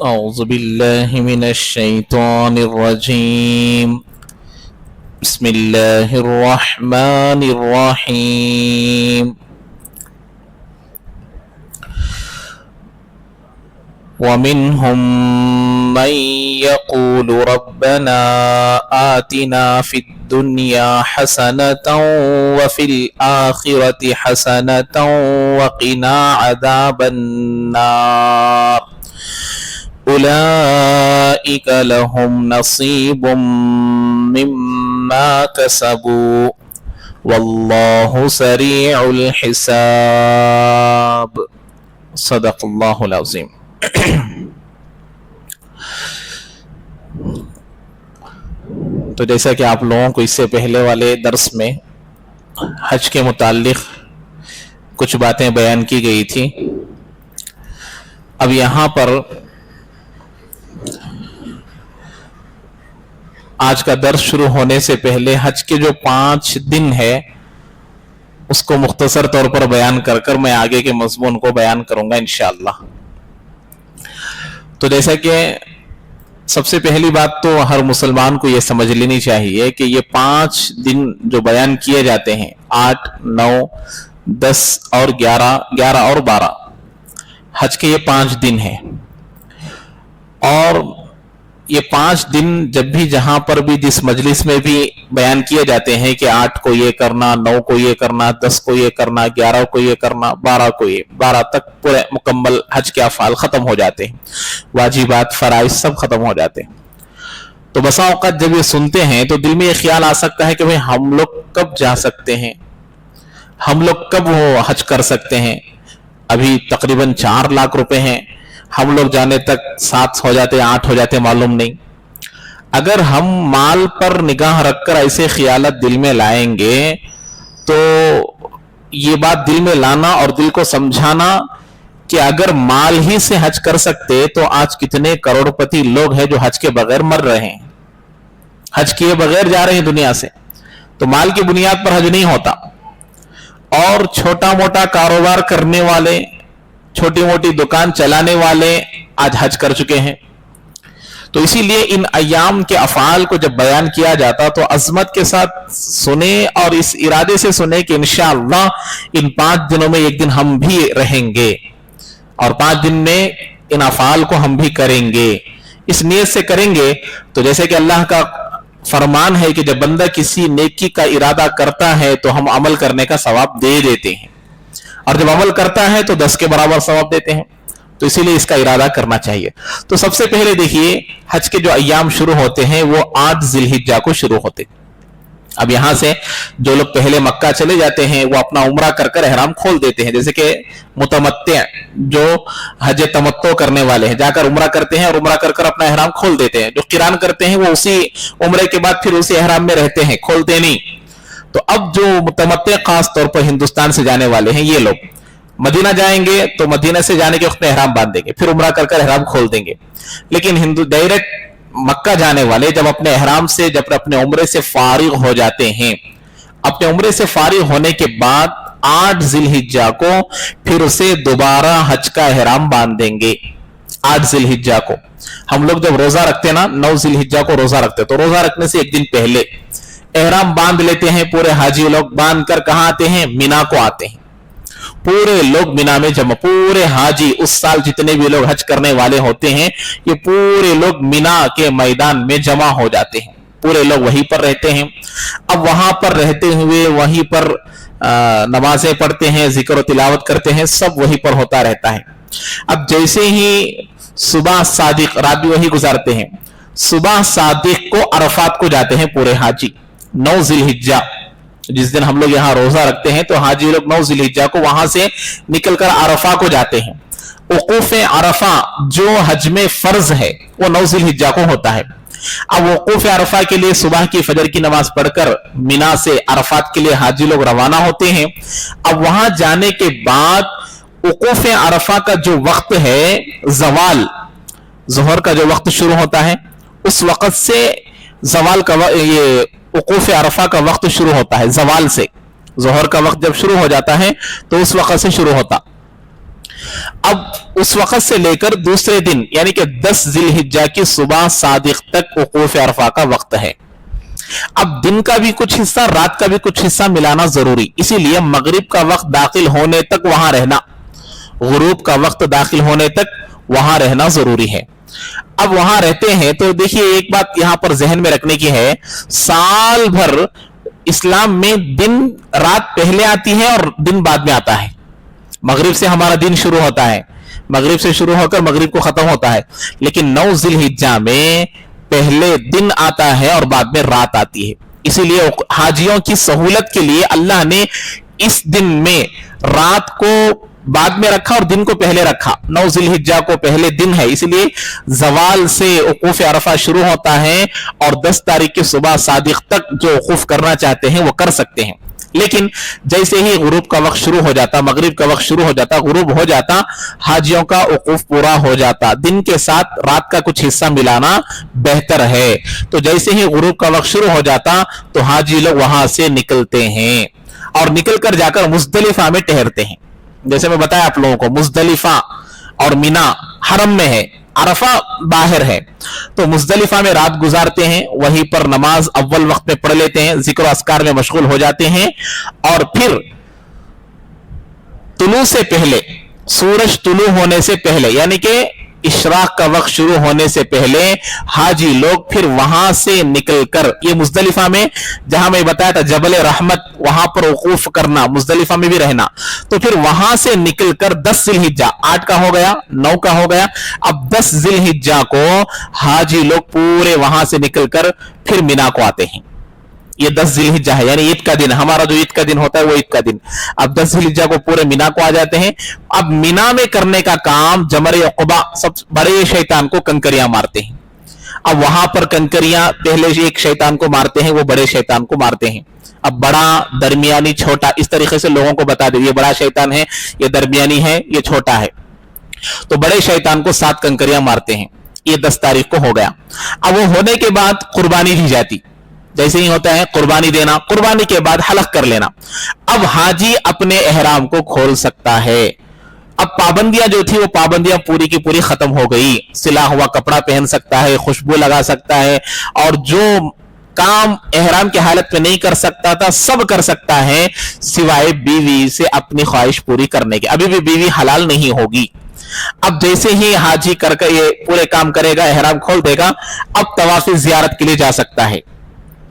أعوذ بالله من الشيطان الرجيم بسم الله الرحمن الرحيم ومنهم من يقول ربنا آتنا في الدنيا حسنة وفي الآخرة حسنة وقنا عذاب النار أولئك لهم نصيب مما كسبوا والله سريع الحساب صدق الله العظيم. تو جیسا کہ آپ لوگوں کو اس سے پہلے والے درس میں حج کے متعلق کچھ باتیں بیان کی گئی تھی، اب یہاں پر آج کا درس شروع ہونے سے پہلے حج کے جو 5 دن ہے اس کو مختصر طور پر بیان کر کر میں آگے کے مضمون کو بیان کروں گا انشاءاللہ. تو جیسا کہ سب سے پہلی بات تو ہر مسلمان کو یہ سمجھ لینی چاہیے کہ یہ 5 دن جو بیان کیے جاتے ہیں 8, 9, 10 اور 11 اور 12 حج کے یہ 5 دن ہیں، اور یہ 5 دن جب بھی جہاں پر بھی جس مجلس میں بھی بیان کیے جاتے ہیں کہ 8 کو یہ کرنا، 9 کو یہ کرنا، 10 کو یہ کرنا، 11 کو یہ کرنا، 12 کو یہ، 12 تک پورے مکمل حج کے افعال ختم ہو جاتے ہیں، واجبات فرائض سب ختم ہو جاتے ہیں. تو بسا اوقات جب یہ سنتے ہیں تو دل میں یہ خیال آ سکتا ہے کہ بھئی ہم لوگ کب جا سکتے ہیں، ہم لوگ کب وہ حج کر سکتے ہیں، ابھی تقریباً 4 لاکھ روپے ہیں، ہم لوگ جانے تک 7 ہو جاتے 8 ہو جاتے معلوم نہیں. اگر ہم مال پر نگاہ رکھ کر ایسے خیالات دل میں لائیں گے تو یہ بات دل میں لانا اور دل کو سمجھانا کہ اگر مال ہی سے حج کر سکتے تو آج کتنے کروڑ پتی لوگ ہیں جو حج کے بغیر مر رہے ہیں، حج کیے بغیر جا رہے ہیں دنیا سے. تو مال کی بنیاد پر حج نہیں ہوتا، اور چھوٹا موٹا کاروبار کرنے والے، چھوٹی موٹی دکان چلانے والے آج حج کر چکے ہیں. تو اسی لیے ان ایام کے افعال کو جب بیان کیا جاتا تو عظمت کے ساتھ سنیں اور اس ارادے سے سنیں کہ انشاءاللہ ان 5 دنوں میں ایک دن ہم بھی رہیں گے اور 5 دن میں ان افعال کو ہم بھی کریں گے. اس نیت سے کریں گے تو جیسے کہ اللہ کا فرمان ہے کہ جب بندہ کسی نیکی کا ارادہ کرتا ہے تو ہم عمل کرنے کا ثواب دے دیتے ہیں، اور جب عمل کرتا ہے تو 10 کے برابر ثواب دیتے ہیں. تو اسی لیے اس کا ارادہ کرنا چاہیے. تو سب سے پہلے دیکھیے حج کے جو ایام شروع ہوتے ہیں وہ 8 ذی الحجہ کو شروع ہوتے ہیں. اب یہاں سے جو لوگ پہلے مکہ چلے جاتے ہیں وہ اپنا عمرہ کر کر احرام کھول دیتے ہیں، جیسے کہ متمتع جو حج تمتع کرنے والے ہیں جا کر عمرہ کرتے ہیں اور عمرہ کر کر اپنا احرام کھول دیتے ہیں. جو قران کرتے ہیں وہ اسی عمرے کے بعد پھر اسی احرام میں رہتے ہیں، کھولتے نہیں. تو اب جو متمتع خاص طور پر ہندوستان سے جانے والے ہیں یہ لوگ مدینہ جائیں گے تو مدینہ سے جانے کے وقت میں احرام باندھ دیں گے، پھر عمرہ کر کر احرام کھول دیں گے. لیکن ڈائریکٹ مکہ جانے والے جب اپنے احرام سے، جب اپنے عمرے سے فارغ ہو جاتے ہیں، اپنے عمرے سے فارغ ہونے کے بعد 8 ذی الحجہ کو پھر اسے دوبارہ حج کا احرام باندھ دیں گے. 8 ذی الحجہ کو ہم لوگ جب روزہ رکھتے ہیں نا، 9 ذی الحجہ کو روزہ رکھتے ہیں تو روزہ رکھنے سے ایک دن پہلے احرام باندھ لیتے ہیں. پورے حاجی لوگ باندھ کر کہاں آتے ہیں؟ مینا کو آتے ہیں. پورے لوگ مینا میں جمع، پورے حاجی اس سال جتنے بھی لوگ حج کرنے والے ہوتے ہیں یہ پورے لوگ مینا کے میدان میں جمع ہو جاتے ہیں. پورے لوگ وہیں پر رہتے ہیں. اب وہاں پر رہتے ہوئے وہیں پر نمازیں پڑھتے ہیں، ذکر و تلاوت کرتے ہیں، سب وہیں پر ہوتا رہتا ہے. اب جیسے ہی صبح صادق، رات بھی وہی گزارتے ہیں، صبح صادق کو عرفات کو جاتے ہیں پورے حاجی. 9 ذی الحجہ جس دن ہم لوگ یہاں روزہ رکھتے ہیں تو حاجی لوگ 9 ذی الحجہ کو وہاں سے نکل کر عرفہ کو جاتے ہیں. وقوف عرفہ جو حج میں فرض ہے وہ 9 ذی الحجہ کو ہوتا ہے. اب وقوف عرفہ کے لیے صبح کی فجر کی نماز پڑھ کر مینا سے عرفات کے لیے حاجی لوگ روانہ ہوتے ہیں. اب وہاں جانے کے بعد وقوف عرفہ کا جو وقت ہے زوال، ظہر کا جو وقت شروع ہوتا ہے اس وقت سے زوال کا یہ وقوف عرفہ کا وقت شروع ہوتا ہے. زوال سے ظہر کا وقت جب شروع ہو جاتا ہے تو اس وقت سے شروع ہوتا. अब उस वक्त से लेकर दूसरे दिन यानी कि 10 जिलहिज्जा की सुबह सादिक तक वकूफ अरफा का वक्त है। अब दिन का भी कुछ हिस्सा, रात का भी कुछ हिस्सा मिलाना जरूरी, इसीलिए मगरिब का वक्त दाखिल होने तक वहां रहना, गुरूब का वक्त दाखिल होने तक वहां रहना जरूरी है। अब वहां रहते हैं तो देखिए एक बात यहां पर जहन में रखने की है, साल भर इस्लाम में दिन रात पहले आती है और दिन बाद में आता है। मगरिब से हमारा दिन शुरू होता है, मगरिब से शुरू होकर मगरिब को खत्म होता है, लेकिन 9 जिलहिज्जा में पहले दिन आता है और बाद में रात आती है। इसीलिए हाजियों की सहूलत के लिए अल्लाह ने इस दिन में रात को बाद में रखा और दिन को पहले रखा। 9 जिलहिज्जा को पहले दिन है, इसलिए जवाल से वकूफ अरफा शुरू होता है और 10 तारीख की सुबह सादिक तक जो वकूफ करना चाहते हैं वो कर सकते हैं। लेकिन जैसे ही गुरूब का वक्त शुरू हो जाता, मगरिब का वक्त शुरू हो जाता, गुरूब हो जाता, हाजियों का वकूफ पूरा हो जाता। दिन के साथ रात का कुछ हिस्सा मिलाना बेहतर है। तो जैसे ही गुरूब का वक्त शुरू हो जाता तो हाजी लोग वहां से निकलते हैं और निकल कर जाकर मुजदलिफा में ठहरते हैं। जैसे मैं बताया आप लोगों को, मुजदलिफा और मीना हरम में है, अरफा बाहर है, तो मुजदलिफा में रात गुजारते हैं, वहीं पर नमाज अव्वल वक्त में पढ़ लेते हैं, जिक्र अस्कार में मशगूल हो जाते हैं और फिर तुलू से पहले, सूरज तुलू होने से पहले यानी कि इशराक का वक्त शुरू होने से पहले हाजी लोग फिर वहां से निकलकर, ये मुजदलिफा में जहां मैं बताया था जबल रहमत, वहां पर वकूफ करना, मुजदलिफा में भी रहना, तो फिर वहां से निकलकर 10 जिलहिज्जा, 8 का हो गया, 9 का हो गया, अब 10 जिलहिज्जा को हाजी लोग पूरे वहां से निकलकर फिर मिना को आते हैं। ये 10 जिलहिज्जा है यानी ईद का दिन, हमारा जो ईद का दिन होता है वो ईद का दिन। अब 10 जिलहिज्जा को पूरे मिना को आ जाते हैं। अब मिना में करने का काम जमर उक़बा, सब बड़े शैतान को कंकरियां मारते हैं। अब वहां पर कंकरियां पहले एक शैतान को मारते हैं, वो बड़े शैतान को मारते हैं। अब बड़ा, दरमियानी, छोटा, इस तरीके से लोगों को बता दे, ये बड़ा शैतान है, ये दरमियानी है, ये छोटा है। तो बड़े शैतान को 7 कंकरियां मारते हैं। ये 10 तारीख को हो गया। अब वो होने के बाद कुर्बानी दी जाती, जैसे ही होता है कुर्बानी देना, कुर्बानी के बाद हलक कर लेना। अब हाजी अपने एहराम को खोल सकता है। अब पाबंदियां जो थी वो पाबंदियां पूरी की पूरी खत्म हो गई। सिला हुआ कपड़ा पहन सकता है, खुशबू लगा सकता है, और जो काम एहराम की हालत में नहीं कर सकता था सब कर सकता है, सिवाय बीवी से अपनी ख्वाहिश पूरी करने के। अभी भी बीवी हलाल नहीं होगी। अब जैसे ही हाजी करके ये पूरे काम करेगा, एहराम खोल देगा, अब तवाफ ज़ियारत के लिए जा सकता है।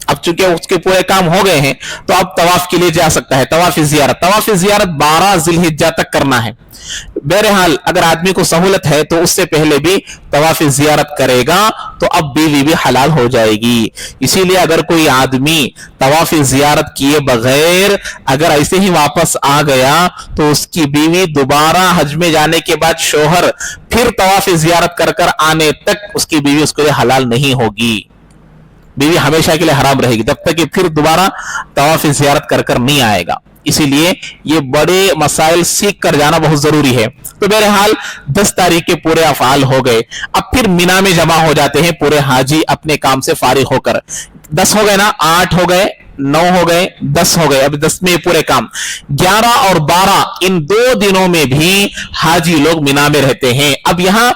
अब चूंकि उसके पूरे काम हो गए हैं तो अब तवाफ के लिए जा सकता है। तवाफ ज़ियारत 12 जिलहिज्जा तक करना है। बहरहाल अगर आदमी को सहूलत है तो उससे पहले भी तवाफ ज़ियारत करेगा तो अब बीवी भी हलाल हो जाएगी। इसीलिए अगर कोई आदमी तवाफ ज़ियारत किए बगैर अगर ऐसे ही वापस आ गया तो उसकी बीवी दोबारा हज में जाने के बाद शोहर फिर तवाफ ज़ियारत कर कर आने तक उसकी बीवी उसके लिए हलाल नहीं होगी। बीवी हमेशा के लिए हराम रहेगी जब तक कि फिर दोबारा तवाफ ज़ियारत कर कर नहीं आएगा। इसीलिए ये बड़े मसाइल सीख कर जाना बहुत जरूरी है। तो बहरहाल 10 तारीख के पूरे अफ़आल हो गए। अब फिर मिना में जमा हो जाते हैं पूरे हाजी अपने काम से फारिग होकर। 10 हो गए ना, 8 हो गए, 9 हो गए, 10 हो गए। अब 10 में पूरे काम। 11 और 12 इन 2 दिनों में भी हाजी लोग मिना में रहते हैं। अब यहां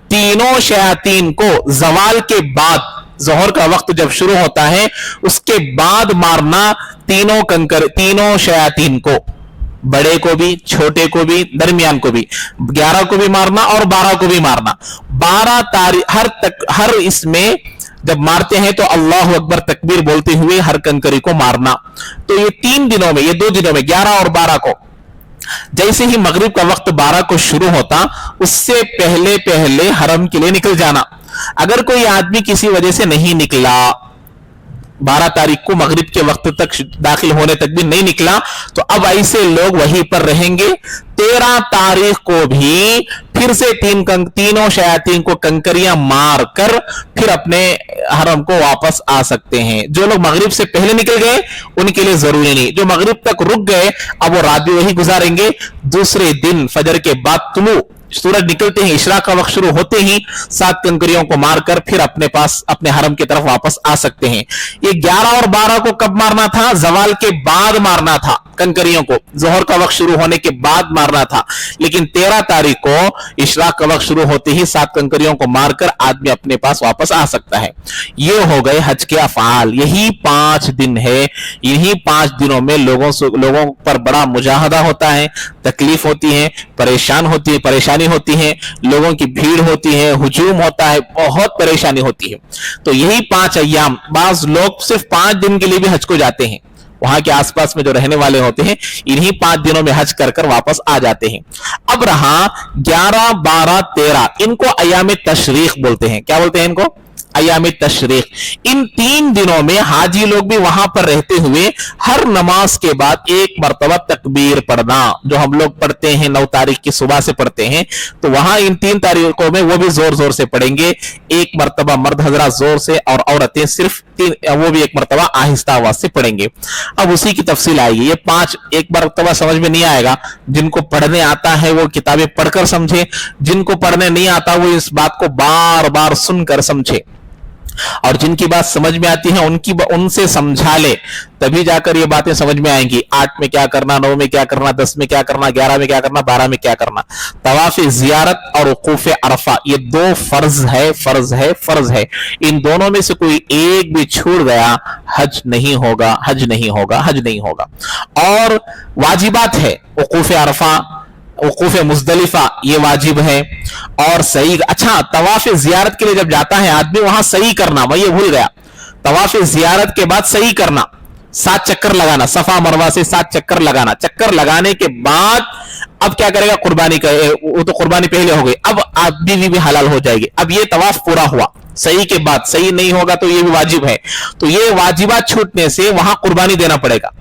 तीनों शयातीन को जवाल के बाद, जोहर का वक्त जब शुरू होता है उसके बाद मारना तीनों शयातीन को, बड़े को भी, छोटे को भी, दरमियान को भी। 11 को भी मारना और 12 को भी मारना। 12 तारीख हर इसमें जब मारते हैं तो अल्लाह अकबर तकबीर बोलते हुए हर कंकरी को मारना। तो ये 3 दिनों में, ये 2 दिनों में 11 और 12 को, जैसे ही मगरिब का वक्त 12 को शुरू होता उससे पहले पहले हरम के लिए निकल जाना। अगर कोई आदमी किसी वजह से नहीं निकला, 12 तारीख को मगरिब के वक्त तक दाखिल होने तक भी नहीं निकला, तो अब ऐसे लोग वहीं पर रहेंगे। 13 तारीख को भी फिर से तीनों शयातीन को कंकरियां मार कर फिर अपने हरम को वापस आ सकते हैं। जो लोग मगरिब से पहले निकल गए उनके लिए जरूरी नहीं, जो मगरिब तक रुक गए अब वो रात भी वही गुजारेंगे। दूसरे दिन फजर के बाद तुलू सूरज निकलते ही, इशराक का वक्त शुरू होते ही 7 कंकरियों को मारकर फिर अपने पास अपने हरम की तरफ वापस आ सकते हैं। ये 11 और 12 को कब मारना था? जवाल के बाद मारना था कंकरियों को, जोहर का वक्त शुरू होने के बाद मारना था। लेकिन 13 तारीख को इशराक का वक्त शुरू होते ही 7 कंकरियों को मारकर आदमी अपने पास वापस आ सकता है। ये हो गए हज के अफआल। यही 5 दिन है। इन्हीं 5 दिनों में लोगों पर बड़ा मुजाहदा होता है, तकलीफ होती है, परेशानी होती है, लोगों की भीड़ होती है, हुजूम होता है, बहुत परेशानी होती है। तो यही 5 अय्याम, बाज लोग सिर्फ 5 दिन के लिए भी हज को जाते हैं, वहां के आसपास में जो रहने वाले होते हैं, इन्हीं 5 दिनों में हज कर वापस आ जाते हैं। अब रहा 11, 12, 13, इनको अय्याम तशरीक बोलते हैं। क्या बोलते हैं इनको? अय्याम तशरीक। इन 3 दिनों में हाजी लोग भी वहां पर रहते हुए हर नमाज के बाद एक मर्तबा तकबीर पढ़ना, जो हम लोग पढ़ते हैं 9 तारीख की सुबह से पढ़ते हैं, तो वहां इन 3 तारीखों में वो भी जोर जोर से पढ़ेंगे। एक मर्तबा मर्द हजरात जोर से और औरतें सिर्फ वो भी एक मर्तबा आहिस्ता आवाज से पढ़ेंगे। अब उसी की तफसील आएगी। ये 5 एक मर्तबा समझ में नहीं आएगा। जिनको पढ़ने आता है वो किताबें पढ़कर समझे, जिनको पढ़ने नहीं आता वो इस बात को बार बार सुनकर समझे, और जिनकी बात समझ में आती है उनसे समझा ले, तभी जाकर ये बातें समझ में आएंगी। 8 में क्या करना, 9 में क्या करना, 10 में क्या करना, 11 में क्या करना, 12 में क्या करना। तवाफ जियारत और वकूफ अरफा, ये 2 फर्ज है। इन दोनों में से कोई एक भी छूट गया हज नहीं होगा। और वाजिबात है वकूफ अरफा, वकूफ मुजदलिफा, ये वाजिब है। और सही, अच्छा, तवाफ जियारत के लिए जब जाता है आदमी, वहां सही करना, मैं ये भूल गया, तवाफ जियारत के बाद सही करना, 7 चक्कर लगाना, सफा मरवा से 7 चक्कर लगाना। चक्कर लगाने के बाद अब क्या करेगा? कुर्बानी का, वो तो कुर्बानी पहले हो गई, अब बीवी भी हलाल हो जाएगी। अब ये तवाफ पूरा हुआ, सही के बाद, सही नहीं होगा तो ये भी वाजिब है। तो ये वाजिबात छूटने से वहां कुर्बानी देना पड़ेगा।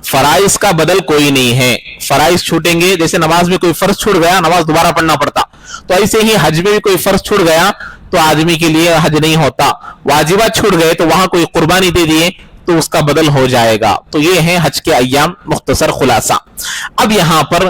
फराइज का बदल कोई नहीं है। फराइज छूटेंगे, जैसे नमाज में कोई फर्ज छूट गया, नमाज दोबारा पढ़ना पड़ता, तो ऐसे ही हज में भी कोई फर्ज छूट गया तो आदमी के लिए हज नहीं होता। वाजिबात छूट गए तो वहां कोई कुर्बानी दे दिए तो उसका बदल हो जाएगा। तो ये है हज के अय्याम, मुख्तसर खुलासा। अब यहां पर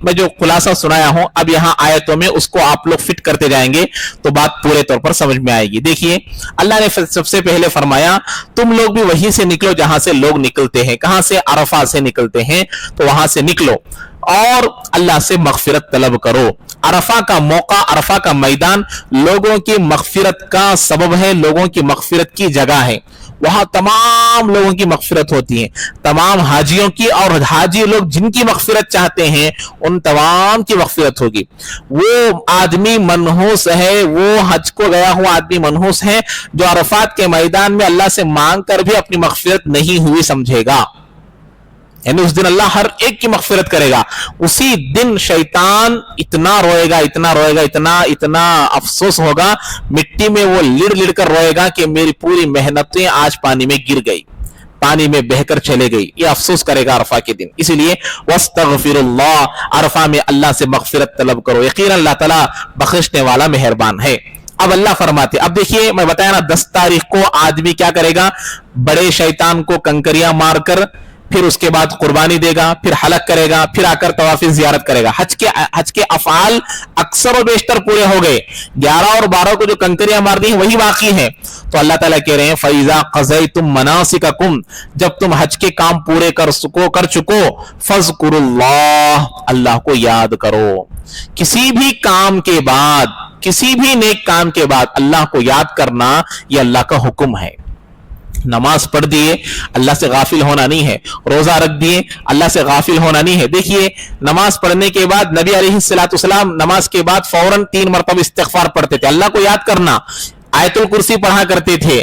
मैं जो खुलासा सुनाया हूं, अब यहां आयतों में उसको आप लोग फिट करते जाएंगे तो बात पूरे तौर पर समझ में आएगी। देखिए, अल्लाह ने सबसे पहले फरमाया तुम लोग भी वहीं से निकलो जहां से लोग निकलते हैं। कहां से? अरफा से निकलते हैं, तो वहां से निकलो और अल्लाह से मगफिरत तलब करो। अरफा का मौका, अरफा का मैदान लोगों की मगफिरत का सबब है, लोगों की मगफिरत की जगह है। वहां तमाम लोगों की मगफिरत होती है, तमाम हाजियों की, और हाजी लोग जिनकी मगफिरत चाहते हैं उन तमाम की मगफिरत होगी। वो आदमी मनहूस है, वो हज को गया हुआ आदमी मनहूस है जो अरफात के मैदान में अल्लाह से मांग कर भी अपनी मगफिरत नहीं हुई समझेगा। यानी उस दिन अल्लाह हर एक की मगफिरत करेगा। उसी दिन शैतान इतना रोएगा, इतना अफसोस होगा, मिट्टी में वो लिड़ कर रोएगा कि मेरी पूरी मेहनतें आज पानी में गिर गई, पानी में बहकर चले गई। ये अफसोस करेगा अरफा के दिन। इसलिए वस्तगफिरुल्लाह, अरफा में अल्लाह से मगफिरत तलब करो, यकीनन अल्लाह ताला बख्शने वाला मेहरबान है। अब अल्लाह फरमाते, अब देखिए मैं बताया ना 10 तारीख को आदमी क्या करेगा? बड़े शैतान को कंकरियां मारकर फिर उसके बाद कुर्बानी देगा, फिर हलक करेगा, फिर आकर तवाफ़ी ज़ियारत करेगा। हज के अफ़आल अक्सर और बेशतर पूरे हो गए। 11 और 12 को जो कंकरियां मार दी वही बाकी है। तो अल्लाह ताला कह रहे हैं फ़इज़ा क़ज़यतुम मनासिककुम, जब तुम हज के काम पूरे कर चुको, फ़ज़्कुरुल्लाह, अल्लाह को याद करो। किसी भी काम के बाद, किसी भी नेक काम के बाद अल्लाह को याद करना यह अल्लाह का हुक्म है। नमाज पढ़ दिए, अल्लाह से गाफिल होना नहीं है। रोजा रख दिए, अल्लाह से गाफिल होना नहीं है। देखिए, नमाज पढ़ने के बाद नबी अलैहिस्सलाम नमाज के बाद फौरन 3 मरतबा इस्तिग़फ़ार पढ़ते थे, अल्लाह को याद करना, आयतुल कुर्सी पढ़ा करते थे।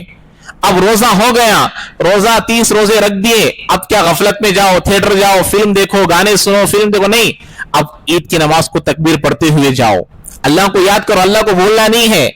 अब रोजा हो गया, रोजा 30 रोजे रख दिए, अब क्या गफलत में जाओ, थिएटर जाओ, फिल्म देखो, गाने सुनो, फिल्म देखो? नहीं, अब ईद की नमाज को तकबीर पढ़ते हुए जाओ, अल्लाह को याद करो, अल्लाह को भूलना नहीं है।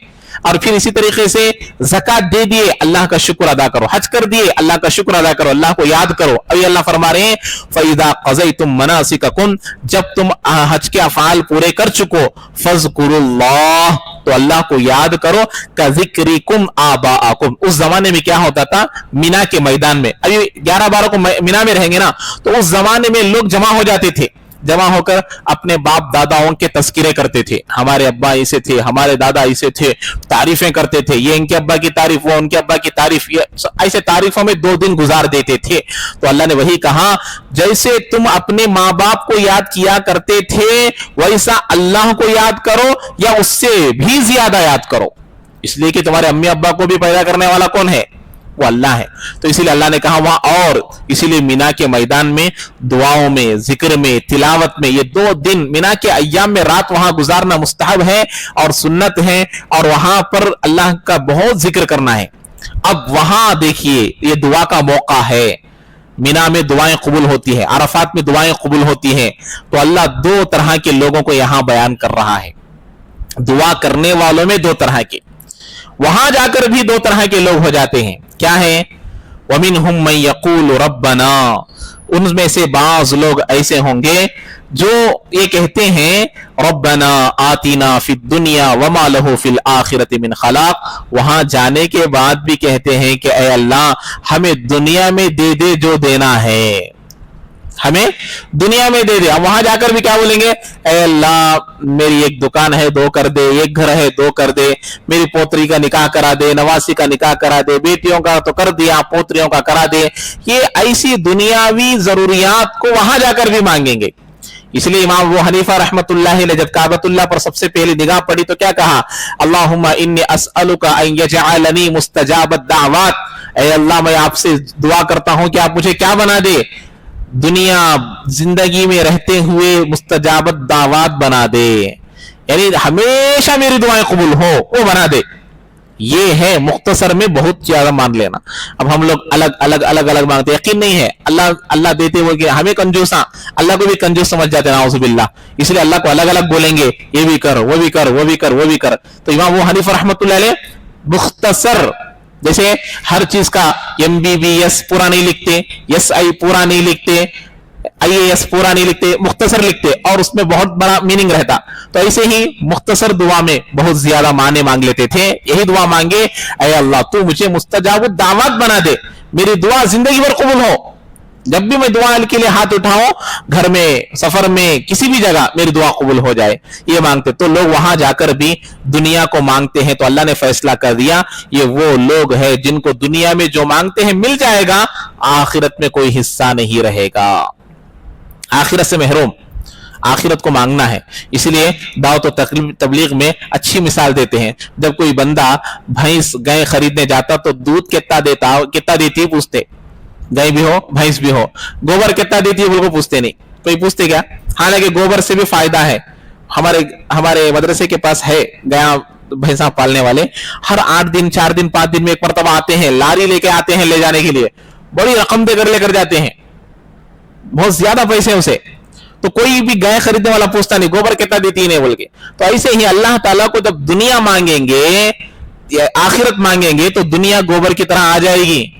और फिर इसी तरीके से ज़कात दे दिए, अल्लाह का शुक्र अदा करो, हज कर दिए, अल्लाह का शुक्र अदा करो, अल्लाह को याद करो। अभी अल्लाह फरमा रहे हैं फ़इज़ा क़ज़यतुम मनासिककुम, जब तुम हज के अफ़आल पूरे कर चुको, फ़ज़्कुरुल्लाह, तो अल्लाह को याद करो, कज़िक्रिकुम आबाअकुम। उस जमाने में क्या होता था? मिना के मैदान में, अभी 11-12 को मिना में रहेंगे ना, तो उस जमाने में लोग जमा हो जाते थे, जमा होकर अपने बाप दादाओं के तस्किरे करते थे, हमारे अब्बा ऐसे थे, हमारे दादा ऐसे थे, तारीफें करते थे, ये इनके अब्बा की तारीफ, वो उनके अब्बा की तारीफ, ऐसे तारीफों में 2 दिन गुजार देते थे। तो अल्लाह ने वही कहा, जैसे तुम अपने माँ बाप को याद किया करते थे वैसा अल्लाह को याद करो या उससे भी ज्यादा याद करो, इसलिए कि तुम्हारे अम्मी अब्बा को भी पैदा करने वाला कौन है? वो अल्लाह है। तो इसीलिए अल्लाह ने कहा वहां, और इसीलिए मीना के मैदान में दुआओं में, जिक्र में, तिलावत में, ये 2 दिन मीना के अय्याम में रात वहां गुजारना मुस्तहब है और सुन्नत है, और वहां पर अल्लाह का बहुत जिक्र करना है। अब वहां देखिए ये दुआ का मौका है, मीना में दुआएं कबूल होती है, अरफात में दुआएं कबूल होती है। तो अल्लाह 2 तरह के लोगों को यहां बयान कर रहा है, दुआ करने वालों में 2 तरह के, वहां जाकर भी 2 तरह के लोग हो जाते हैं। क्या है? वमिनहुम मन यक़ूलु रब्बना, उनमें से बाज लोग ऐसे होंगे जो ये कहते हैं रब्बना आतिना फिद दुनिया वमा लहु फिल आखिरति मिन खलाक, वहां जाने के बाद भी कहते हैं कि ऐ अल्लाह हमें दुनिया में दे दे जो देना है, हमें दुनिया में दे दे। अब वहां जाकर भी क्या बोलेंगे? ऐ अल्लाह मेरी एक दुकान है 2 कर दे, एक घर है 2 कर दे, मेरी पोतरी का निकाह करा दे, नवासी का निकाह करा दे, बेटियों का तो कर दिया, पोतरियों का करा दे। ये ऐसी दुनियावी जरूरियात को वहां जाकर भी मांगेंगे। इसलिए इमाम अबू हनीफा रहमतुल्लाह अलैह जब काबतुल्लाह पर सबसे पहले निगाह पड़ी तो क्या कहा? अल्लाहुम्मा इन्नी अस्अलुका अन यजअलनी मुस्तजाबत दावत, ऐ अल्लाह मैं आपसे दुआ करता हूं कि आप मुझे क्या बना दे? दुनिया जिंदगी में रहते हुए मुस्तजाबत दावत बना दे, यानी हमेशा मेरी दुआएं कबूल हो, वो बना दे। ये है मुख्तसर में बहुत ज्यादा मान लेना। अब हम लोग अलग अलग अलग अलग मांगते, यकीन नहीं है अल्लाह अल्लाह देते हुए कि हमें कंजूसा, अल्लाह को भी कंजूस समझ जाते हैं नाउजुबिल्लाह, इसलिए अल्लाह को अलग अलग बोलेंगे, ये भी कर, वो भी कर, वो भी कर, वो भी कर। तो इमाम अबू हनीफा रहमतुल्लाह अलैह मुख्तसर, जैसे हर चीज का MBBS पूरा नहीं लिखते, SI पूरा नहीं लिखते, IAS पूरा नहीं लिखते, मुख्तसर लिखते और उसमें बहुत बड़ा मीनिंग रहता। तो ऐसे ही मुख्तसर दुआ में बहुत ज्यादा माने मांग लेते थे। यही दुआ मांगे, ऐ अल्लाह तू मुझे मुस्तजाब दावत बना दे, मेरी दुआ जिंदगी भर कबूल हो, जब भी मैं दुआ के लिए हाथ उठाऊं, घर में, सफर में, किसी भी जगह मेरी दुआ कबूल हो जाए, ये मांगते। तो लोग वहां जाकर भी दुनिया को मांगते हैं। तो अल्लाह ने फैसला कर दिया, ये वो लोग हैं जिनको दुनिया में जो मांगते हैं मिल जाएगा, आखिरत में कोई हिस्सा नहीं रहेगा, आखिरत से महरूम, आखिरत को मांगना है। इसलिए दावत और तबलीग में अच्छी मिसाल देते हैं। जब कोई बंदा भैंस गाय खरीदने जाता तो दूध कितना देता, कितना देती है पूछते, गाय भी हो भैंस भी हो। गोबर कितना देती है बिल्कुल पूछते नहीं, कोई पूछते क्या? हालांकि गोबर से भी फायदा है। हमारे मदरसे के पास है गाय भैंसा पालने वाले, हर 8 दिन 4 दिन 5 दिन में एक मरतबा आते हैं, लारी लेके आते हैं ले जाने के लिए, बड़ी रकम देकर लेकर जाते हैं, बहुत ज्यादा पैसे उसे। तो कोई भी गाय खरीदने वाला पूछता नहीं गोबर कितना देती है नहीं बोल के। तो ऐसे ही अल्लाह ताला को जब दुनिया मांगेंगे, आखिरत मांगेंगे, तो दुनिया गोबर की तरह आ जाएगी।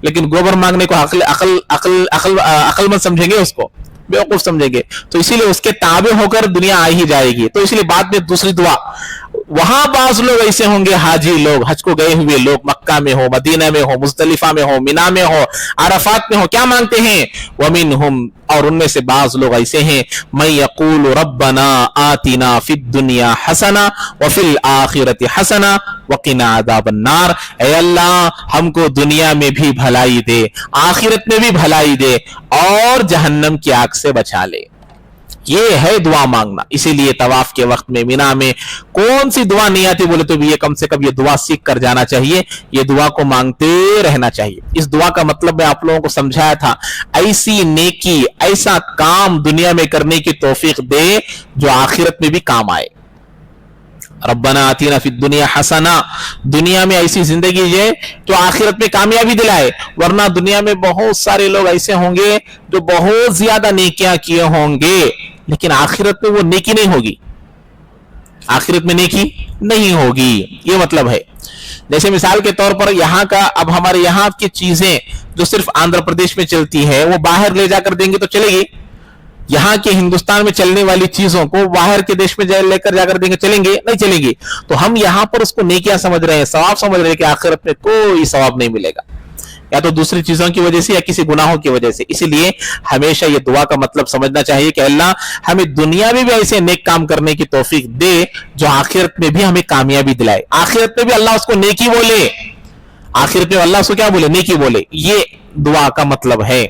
लेकिन गोबर मांगने को अकलमंद समझेंगे, उसको बेवकूफ समझेंगे। तो इसीलिए उसके ताबे होकर दुनिया आ ही जाएगी। तो इसलिए बाद में दूसरी दुआ, वहां बाज लोग ऐसे होंगे, हाजी लोग, हज को गए हुए लोग, मक्का में हो, मदीना में हो, मुजदलिफा में हो, मिना में हो, अरफात में हो, क्या मांगते हैं? वमिनहुम, और उनमें से बाज लोग ऐसे हैं, मैं यक़ूलु रब्बना आतिना फिद दुनिया हसना व फिल आखिरति हसना व क़िना अज़ाबन्नार, ऐ अल्लाह हमको दुनिया में भी भलाई दे, आखिरत में भी भलाई दे और जहन्नम की आग से बचा ले। ये है दुआ मांगना। इसीलिए तवाफ के वक्त में मिना में कौन सी दुआ नहीं आती बोले तो भी ये कम से कम ये दुआ सीख कर जाना चाहिए, ये दुआ को मांगते रहना चाहिए। इस दुआ का मतलब मैं आप लोगों को समझाया था, ऐसी नेकी, ऐसा काम दुनिया में करने की तौफीक दे जो आखिरत में भी काम आए। रब्बना आतीना फिद दुनिया हसना, दुनिया में ऐसी जिंदगी है जो आखिरत में कामयाबी दिलाए। वरना दुनिया में बहुत सारे लोग ऐसे होंगे जो बहुत ज्यादा नेकियां किए होंगे, लेकिन आखिरत में वो नेकी नहीं होगी, आखिरत में नेकी नहीं होगी। ये मतलब है, जैसे मिसाल के तौर पर यहाँ का, अब हमारे यहाँ की चीजें जो सिर्फ आंध्र प्रदेश में चलती है वो बाहर ले जाकर देंगे तो चलेगी? यहाँ के हिंदुस्तान में चलने वाली चीजों को बाहर के देश में लेकर जाकर देंगे, चलेंगे? नहीं चलेंगी। तो हम यहाँ पर उसको नेकियां समझ रहे हैं, सवाब समझ रहे हैं कि आखिरत में कोई सवाब नहीं मिलेगा। یا تو دوسری چیزوں کی وجہ سے یا کسی گناہوں کی وجہ سے. اسی لیے ہمیشہ یہ دعا کا مطلب سمجھنا چاہیے کہ اللہ ہمیں دنیا میں بھی ایسے نیک کام کرنے کی توفیق دے جو آخرت میں بھی ہمیں کامیابی دلائے, آخرت میں بھی اللہ اس کو نیکی بولے, آخرت میں اللہ اس کو کیا بولے, نیکی بولے. یہ دعا کا مطلب ہے.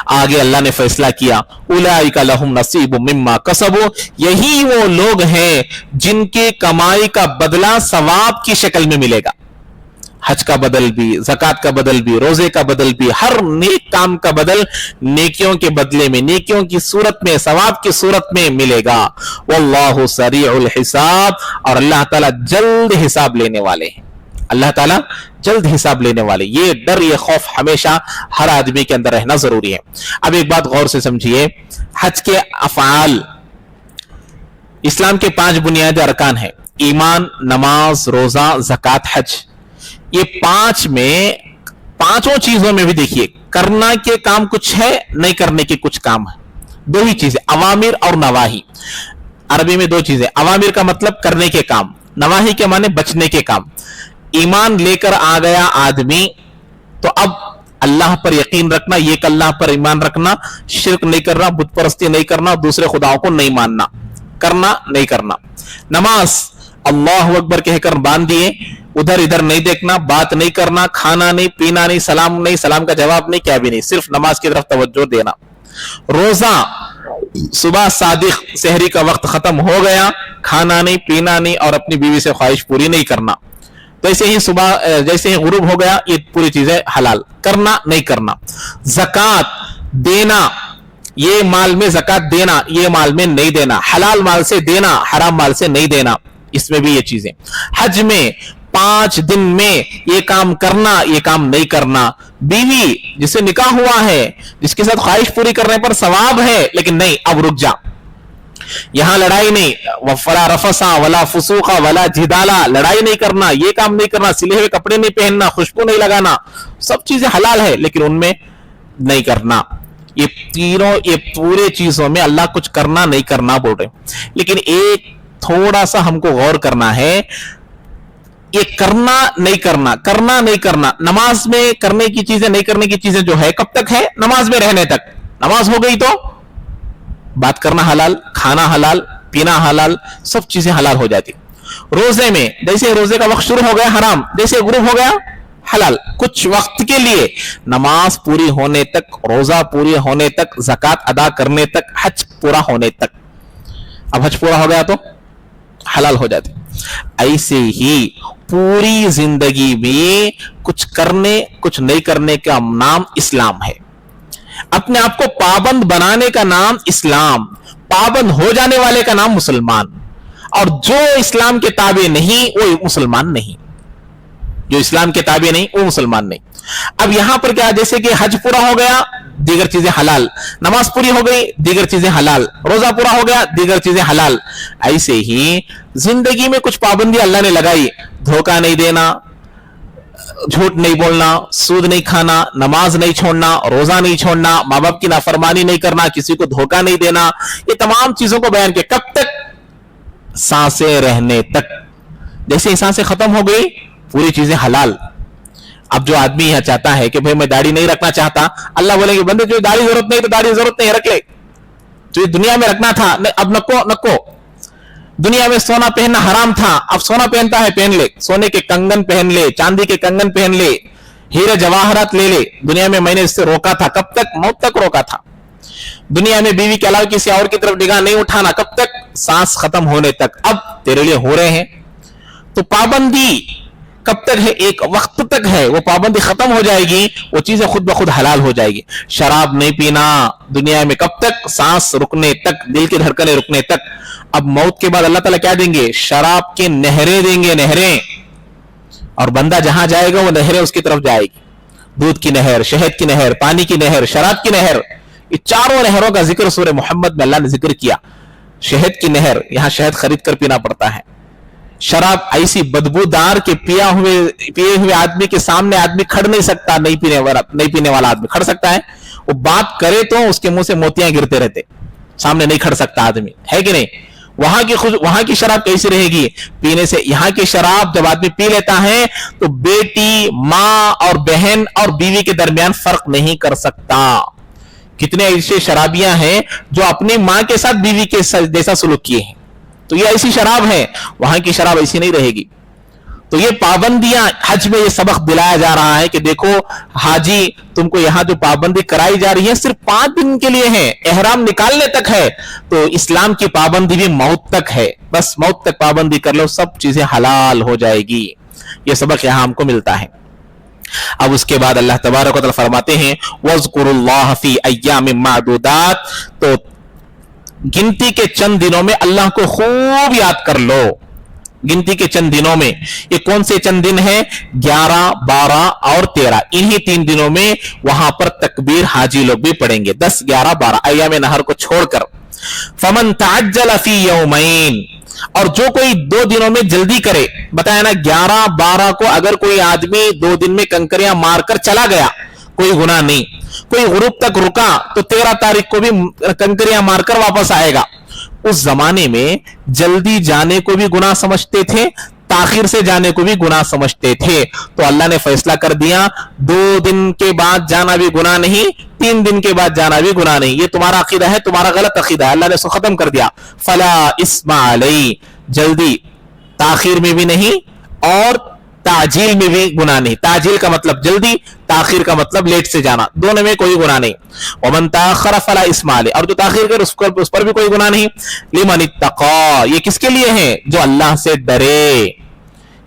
آگے اللہ نے فیصلہ کیا, اولئک لہم نصیب مما کسبوا, یہی وہ لوگ ہیں جن کے کمائی کا بدلہ ثواب کی شکل میں ملے گا. حج کا بدل بھی, زکات کا بدل بھی, روزے کا بدل بھی, ہر نیک کام کا بدل نیکیوں کے بدلے میں, نیکیوں کی صورت میں, ثواب کی صورت میں ملے گا. واللہ سریع الحساب, اور اللہ تعالیٰ جلد حساب لینے والے ہیں, اللہ تعالیٰ جلد حساب لینے والے. یہ ڈر, یہ خوف ہمیشہ ہر آدمی کے اندر رہنا ضروری ہے. اب ایک بات غور سے سمجھیے, حج کے افعال, اسلام کے 5 بنیادی ارکان ہیں, ایمان, نماز, روزہ, زکات, حج. یہ 5 میں, 5 چیزوں میں بھی دیکھیے کرنا کے کام کچھ ہے, نہیں کرنے کے کچھ کام ہے. 2 ہی چیزیں, اوامر اور نواہی. عربی میں 2 چیزیں, اوامر کا مطلب کرنے کے کام, نواہی کے معنی بچنے کے کام. ایمان لے کر آ گیا آدمی تو اب اللہ پر یقین رکھنا, یہ کہ اللہ پر ایمان رکھنا, شرک نہیں کرنا, بت پرستی نہیں کرنا, دوسرے خداؤں کو نہیں ماننا, کرنا نہیں کرنا. نماز اللہ اکبر کہہ کر باندھ دیے, ادھر ادھر نہیں دیکھنا, بات نہیں کرنا, کھانا نہیں, پینا نہیں, سلام نہیں, سلام کا جواب نہیں, کیا بھی نہیں, صرف نماز کی طرف توجہ دینا. روزہ صبح صادق سحری کا وقت ختم ہو گیا, کھانا نہیں, پینا نہیں, اور اپنی بیوی سے خواہش پوری نہیں کرنا. تو ایسے ہی صبح جیسے ہی غروب ہو گیا, یہ پوری چیزیں حلال, کرنا نہیں کرنا. زکات دینا, یہ مال میں زکات دینا, یہ مال میں نہیں دینا, حلال مال سے دینا, حرام مال سے نہیں دینا, اس میں بھی یہ چیزیں. حج میں 5 دن میں یہ کام کرنا, یہ کام نہیں کرنا. بیوی جس سے نکاح ہوا ہے, جس کے ساتھ خواہش پوری کرنے پر ثواب ہے, لیکن نہیں, اب رک جا, یہاں لڑائی نہیں, ولا رفسا ولا فسوقا ولا جدالا, لڑائی نہیں کرنا, یہ کام نہیں کرنا, سلے ہوئے کپڑے نہیں پہننا, خوشبو نہیں لگانا, سب چیزیں حلال ہے لیکن ان میں نہیں کرنا. یہ تینوں, یہ پورے چیزوں میں اللہ کچھ کرنا نہیں کرنا بول رہے. لیکن ایک تھوڑا سا ہم کو غور کرنا ہے, یہ کرنا نہیں کرنا, کرنا نہیں کرنا. نماز میں کرنے کی چیزیں, نہیں کرنے کی چیزیں جو ہے کب تک ہے, نماز میں رہنے تک. نماز ہو گئی تو بات کرنا حلال, کھانا حلال, پینا حلال, سب چیزیں حلال ہو جاتی. روزے میں جیسے روزے کا وقت شروع ہو گیا حرام, جیسے غروب ہو گیا حلال. کچھ وقت کے لیے, نماز پوری ہونے تک, روزہ پوری ہونے تک, زکات ادا کرنے تک, حج پورا ہونے تک. اب حج پورا ہو گیا تو حلال ہو جاتی. ایسے ہی پوری زندگی میں کچھ کرنے کچھ نہیں کرنے کا نام اسلام ہے. اپنے آپ کو پابند بنانے کا نام اسلام, پابند ہو جانے والے کا نام مسلمان. اور جو اسلام کے تابع نہیں وہ مسلمان نہیں, جو اسلام کے تابع نہیں وہ مسلمان نہیں. اب یہاں پر کیا, جیسے کہ حج پورا ہو گیا, دیگر چیزیں حلال, نماز پوری ہو گئی, دیگر چیزیں حلال, روزہ پورا ہو گیا, دیگر چیزیں حلال. ایسے ہی زندگی میں کچھ پابندی اللہ نے لگائی, دھوکہ نہیں دینا, جھوٹ نہیں بولنا, سود نہیں کھانا, نماز نہیں چھوڑنا, روزہ نہیں چھوڑنا, ماں باپ کی نافرمانی نہیں کرنا, کسی کو دھوکہ نہیں دینا. یہ تمام چیزوں کو بیان کیا. کب تک, سانسیں رہنے تک. جیسے ہی سانسیں ختم ہو گئی پوری چیزیں حلال. اب جو آدمی یہاں چاہتا ہے کہ بھئی میں داڑھی نہیں رکھنا چاہتا, اللہ بولے کہ بندے جو داڑھی ضرورت نہیں تو داڑھی ضرورت نہیں, رکھ لے. جو دنیا میں رکھنا تھا اب نکو. دنیا میں سونا پہننا حرام تھا, اب سونا پہنتا ہے پہن لے, سونے کے کنگن پہن لے, چاندی کے کنگن پہن لے, ہیرے جواہرات لے لے. دنیا میں نے اس سے روکا تھا, کب تک, موت تک روکا تھا. دنیا میں بیوی کے علاوہ کسی اور کی طرف نگاہ نہیں اٹھانا, کب تک, سانس ختم ہونے تک. اب تیرے لیے ہو رہے ہیں. تو پابندی کب تک ہے, ایک وقت تک ہے, وہ پابندی ختم ہو جائے گی, وہ چیزیں خود بخود حلال ہو جائے گی. شراب نہیں پینا دنیا میں کب تک, سانس رکنے تک, دل کی دھڑکنیں رکنے تک. اب موت کے بعد اللہ تعالیٰ کیا دیں گے, شراب کی نہریں دیں گے, نہریں. اور بندہ جہاں جائے گا وہ نہریں اس کی طرف جائے گی. دودھ کی نہر, شہد کی نہر, پانی کی نہر, شراب کی نہر. یہ چاروں نہروں کا ذکر سورہ محمد میں اللہ نے ذکر کیا. شہد کی نہر, یہاں شہد خرید کر پینا پڑتا ہے. شراب ایسی بدبودار کے پیے ہوئے آدمی کے سامنے آدمی کھڑ نہیں سکتا. نہیں پینے والا آدمی کھڑ سکتا ہے, وہ بات کرے تو اس کے منہ سے موتیاں گرتے رہتے, سامنے نہیں کھڑ سکتا آدمی, ہے کہ نہیں. وہاں کی شراب کیسی رہے گی پینے سے؟ یہاں کی شراب جب آدمی پی لیتا ہے تو بیٹی، ماں اور بہن اور بیوی کے درمیان فرق نہیں کر سکتا. کتنے ایسے شرابیاں ہیں جو اپنی ماں کے ساتھ بیوی کے جیسا سلوک کیے ہیں. تو یہ ایسی شراب ہے، وہاں کی شراب ایسی نہیں رہے گی. تو یہ پابندیاں حج میں یہ سبق دلایا جا رہا ہے کہ دیکھو حاجی، تم کو یہاں جو پابندی کرائی جا رہی ہے صرف 5 دن کے لیے ہے، احرام نکالنے تک ہے. تو اسلام کی پابندی بھی موت تک ہے، بس موت تک پابندی کر لو، سب چیزیں حلال ہو جائے گی. یہ سبق یہاں ہم کو ملتا ہے. اب اس کے بعد اللہ تبارک و تعالی فرماتے ہیں وَاذْكُرُوا اللَّهَ فِي أَيَّامٍ مَّعْدُودَاتٍ، تو گنتی کے چند دنوں میں اللہ کو خوب یاد کر لو. گنتی کے چند دنوں میں، یہ کون سے چند دن ہیں؟ 11، 12 اور 13. انہی 3 دنوں میں وہاں پر تکبیر حاجی لوگ بھی پڑھیں گے، 10، 11، 12 ایام نہر کو چھوڑ کر. فَمَن تَعَجَّلَ فِي يَوْمَيْنِ، اور جو کوئی 2 دنوں میں جلدی کرے، بتایا نا 11، 12 کو اگر کوئی آدمی 2 دن میں کنکریاں مار کر چلا گیا کوئی گناہ نہیں. کوئی غروب تک رکا تو 13 تاریخ کو بھی کنکریاں مار کر واپس آئے گا. اس زمانے میں جلدی جانے کو بھی گناہ سمجھتے تھے، تاخیر سے جانے کو بھی گناہ سمجھتے تھے. تو اللہ نے فیصلہ کر دیا 2 دن کے بعد جانا بھی گناہ نہیں، 3 دن کے بعد جانا بھی گناہ نہیں. یہ تمہارا عقیدہ ہے، تمہارا غلط عقیدہ ہے، اللہ نے اس کو ختم کر دیا. فلا اسم علی، جلدی تاخیر میں بھی نہیں اور تاجیل میں بھی گناہ نہیں. تاجیل کا مطلب جلدی، تاخیر کا مطلب لیٹ سے جانا، دونوں میں کوئی گناہ نہیں. ومن تاخر فلا اسم علیہ، اور جو تاخیر کرے اس پر بھی کوئی گناہ نہیں. لمن اتقى، یہ کس کے لیے ہے؟ جو اللہ سے ڈرے.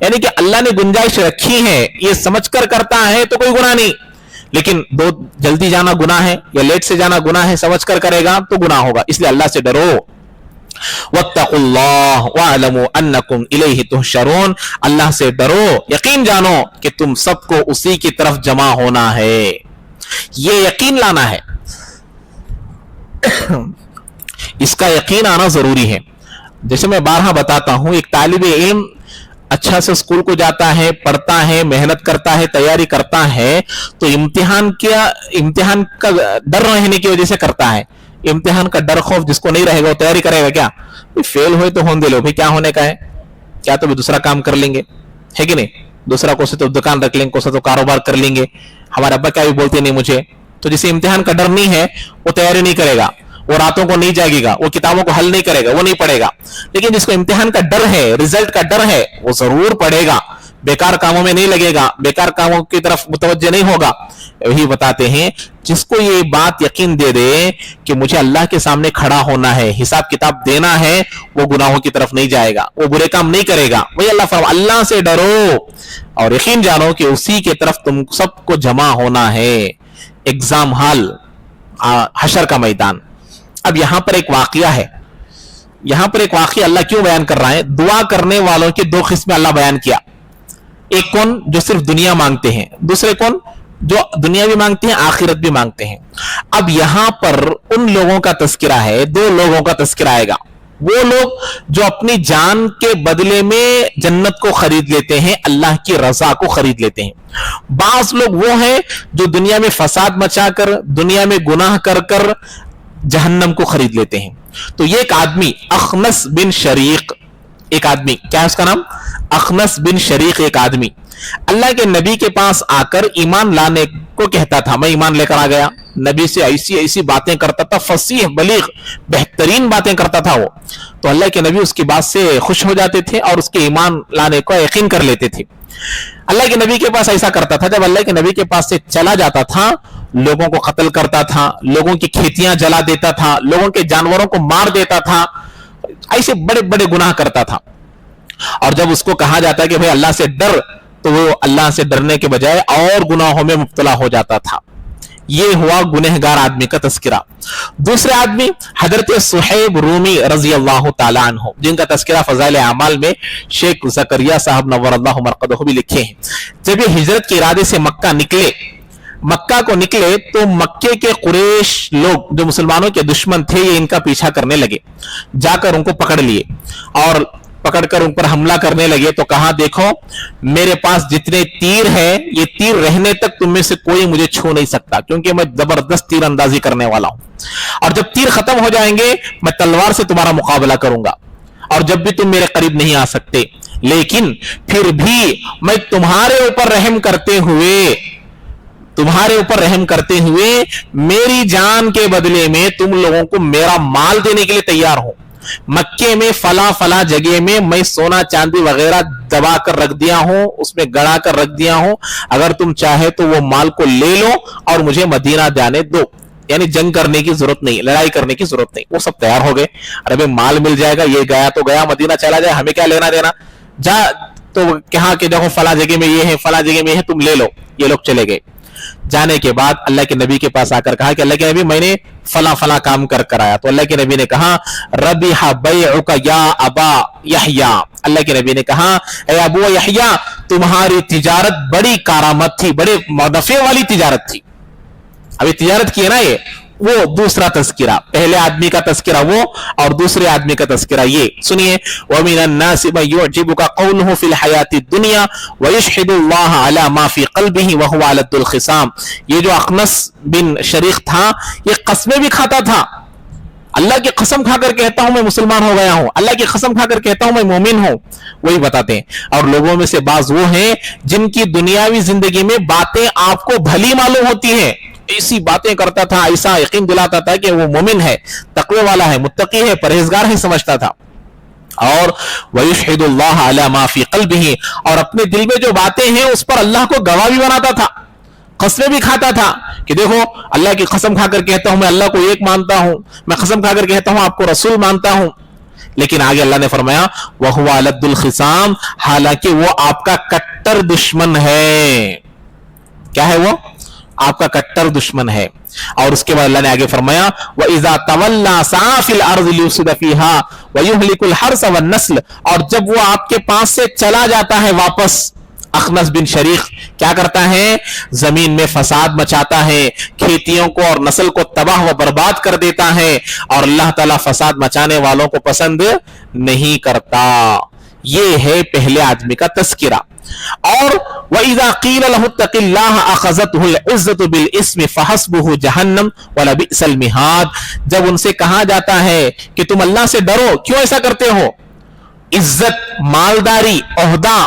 یعنی کہ اللہ نے گنجائش رکھی ہے، یہ سمجھ کر کرتا ہے تو کوئی گناہ نہیں. لیکن جلدی جانا گناہ ہے یا لیٹ سے جانا گناہ ہے، سمجھ کر کرے گا تو گناہ ہوگا. اس لیے اللہ سے ڈرو. واتقوا اللہ واعلموا انکم الیہ تحشرون، اللہ سے ڈرو، یقین جانو کہ تم سب کو اسی کی طرف جمع ہونا ہے. یہ یقین لانا ہے، اس کا یقین آنا ضروری ہے. جیسے میں بارہا بتاتا ہوں، ایک طالب علم اچھا سے اسکول کو جاتا ہے، پڑھتا ہے، محنت کرتا ہے، تیاری کرتا ہے، تو امتحان کا ڈر رہنے کی وجہ سے کرتا ہے. امتحان کا ڈر خوف جس کو نہیں رہے گا وہ تیاری کرے گا کیا؟ فیل ہوئے تو ہونے دے لو، کیا ہونے کا ہے؟ کیا تو دوسرا کام کر لیں گے، ہے کہ نہیں؟ دوسرا کو سے تو دکان رکھ لیں گے، کو سے تو کاروبار کر لیں گے. ہمارے ابا کیا بھی بولتے نہیں مجھے. تو جسے امتحان کا ڈر نہیں ہے وہ تیاری نہیں کرے گا، وہ راتوں کو نہیں جاگے گا، وہ کتابوں کو حل نہیں کرے گا، وہ نہیں پڑھے گا. لیکن جس کو امتحان کا ڈر ہے، رزلٹ کا ڈر ہے، وہ ضرور پڑھے گا، بیکار کاموں میں نہیں لگے گا، بیکار کاموں کی طرف متوجہ نہیں ہوگا. وہی بتاتے ہیں جس کو یہ بات یقین دے دے کہ مجھے اللہ کے سامنے کھڑا ہونا ہے، حساب کتاب دینا ہے، وہ گناہوں کی طرف نہیں جائے گا، وہ برے کام نہیں کرے گا. وہی اللہ فرماتا ہے اللہ سے ڈرو اور یقین جانو کہ اسی کی طرف تم سب کو جمع ہونا ہے. ایگزام ہال، حشر کا میدان. اب یہاں پر ایک واقعہ ہے، یہاں پر ایک واقعہ اللہ کیوں بیان کر رہا ہے؟ دعا کرنے والوں کی 2 قسمیں اللہ بیان کیا. ایک کون؟ جو صرف دنیا مانگتے ہیں. دوسرے کون؟ جو دنیا بھی مانگتے ہیں، آخرت بھی مانگتے ہیں. اب یہاں پر ان لوگوں کا تذکرہ ہے، 2 لوگوں کا تذکرہ آئے گا. وہ لوگ جو اپنی جان کے بدلے میں جنت کو خرید لیتے ہیں، اللہ کی رضا کو خرید لیتے ہیں. بعض لوگ وہ ہیں جو دنیا میں فساد مچا کر، دنیا میں گناہ کر کر جہنم کو خرید لیتے ہیں. تو یہ ایک آدمی اخنس بن شریق، ایک آدمی، کیا ہے اس کا نام؟ اخنس بن شریق. ایک آدمی اللہ کے نبی کے پاس آ کر ایمان لانے کو کہتا تھا، میں ایمان لے کر آ گیا. نبی سے ایسی باتیں کرتا تھا، فصیح بلیغ بہترین باتیں کرتا تھا وہ. تو اللہ کے نبی اس کی بات سے خوش ہو جاتے تھے اور اس کے ایمان لانے کو یقین کر لیتے تھے. اللہ کے نبی کے پاس ایسا کرتا تھا، جب اللہ کے نبی کے پاس سے چلا جاتا تھا لوگوں کو قتل کرتا تھا، لوگوں کی کھیتیاں جلا دیتا تھا، لوگوں کے جانوروں کو مار دیتا تھا، ایسے بڑے بڑے گناہ کرتا تھا. اور جب اس کو کہا جاتا ہے کہ بھئی اللہ سے ڈر، تو وہ اللہ سے ڈرنے کے بجائے اور گناہوں میں مبتلا ہو جاتا تھا. یہ ہوا گنہگار آدمی کا تذکرہ. دوسرے آدمی حضرت صہیب رومی رضی اللہ تعالیٰ عنہ، جن کا تذکرہ فضائل اعمال میں شیخ زکریا صاحب نور اللہ مرقدہ بھی لکھے ہیں. جب یہ ہجرت کے ارادے سے مکہ کو نکلے تو مکے کے قریش لوگ جو مسلمانوں کے دشمن تھے، یہ ان کا پیچھا کرنے لگے. جا کر ان کو پکڑ لیے اور پکڑ کر ان پر حملہ کرنے لگے. تو کہا دیکھو میرے پاس جتنے تیر ہیں، یہ تیر رہنے تک تم میں سے کوئی مجھے چھو نہیں سکتا، کیونکہ میں زبردست تیر اندازی کرنے والا ہوں. اور جب تیر ختم ہو جائیں گے میں تلوار سے تمہارا مقابلہ کروں گا. اور जब भी तुम मेरे करीब नहीं आ सकते, लेकिन फिर भी मैं तुम्हारे ऊपर रहम करते हुए मेरी जान के बदले में तुम लोगों को मेरा माल देने के लिए तैयार हूं। मक्के में फला फला जगह में मैं सोना चांदी वगैरह दबा कर रख दिया हूं, उसमें गड़ा कर रख दिया हूं, अगर तुम चाहे तो वो माल को ले लो और मुझे मदीना जाने दो। यानी जंग करने की जरूरत नहीं, लड़ाई करने की जरूरत नहीं। वो सब तैयार हो गए, अरे भाई माल मिल जाएगा, ये गया तो गया, मदीना चला जाए, हमें क्या लेना देना, जा तो कहा कि देखो फला जगह में ये है, फला जगह में है, तुम ले लो। ये लोग चले गए। जाने के बाद अल्लाह के नबी के पास आकर कहा कि अल्लाह के नबी मैंने फला फला काम कर आया। तो अल्लाह के नबी ने कहा रबिहा बैउका या अबा यहया, अल्लाह के नबी ने कहा ए अबू यहया तुम्हारी तिजारत बड़ी कारामत थी, बड़े नफे वाली तिजारत थी। अभी तिजारत की है ना, ये वो दूसरा तस्किरा, पहले आदमी का तस्किरा वो और दूसरे आदमी का तस्किरा ये। सुनिए, वमिनन नासि मन युअजिबुका क़ौलुहु फिल हयाति दुनिया व यशहदुल्लाह अला मा फी क़ल्बिही व हुवा अलद्दुल ख़िसाम। ये जो अख़नस बिन शरीक था, ये कसमें भी खाता था, अल्लाह की कसम खाकर कहता हूं मैं मुसलमान हो गया हूं, अल्लाह की कसम खाकर कहता हूं मैं मोमिन हूं, वही बताते हैं। और लोगों में से बाज वो हैं जिनकी दुनियावी जिंदगी में बातें आपको भली मालूम होती हैं, ऐसी बातें करता था, ऐसा यकीन दिलाता था कि वो मोमिन है, तकवे वाला है, मुत्तकी है, परहेजगार है, समझता था। और वयुशहिदुल्लाह अला मा फी क़ल्बिही, और अपने दिल में जो बातें हैं उस पर अल्लाह को गवाह भी बनाता था, कसमें भी खाता था कि देखो अल्लाह की कसम खाकर कहता हूं मैं अल्लाह को एक मानता हूं, मैं कसम खाकर कहता हूं आपको रसूल मानता हूं। लेकिन आगे अल्लाह ने फरमाया वहुवा अलद्दुल ख़िसाम, हालांकि वो आपका कट्टर दुश्मन है। क्या है वो? आपका कट्टर दुश्मन है। और उसके बाद अल्लाह ने आगे फरमाया व इज़ा तवल्ला सआ फिल अर्ज़ि लियुफ़सिद फ़ीहा व युहलिकुल हर्स वन नस्ल, और जब वो आपके पास से चला जाता है वापस, अख़नस बिन शरीक क्या करता है? जमीन में फसाद मचाता है, खेतियों को और नस्ल को तबाह व बर्बाद कर देता है, और अल्लाह ताला फसाद मचाने वालों को पसंद नहीं करता। ये है पहले आदमी का तस्किरा। और वइज़ा क़ील लहु इत्तक़िल्लाह अख़ज़तहुल इज़्ज़तु बिल इस्मि फ़हस्बुहु जहन्नम वलबिअसल मिहाद, जब उनसे कहा जाता है कि तुम अल्लाह से डरो, क्यों ऐसा करते हो? इज्जत, मालदारी, ओहदा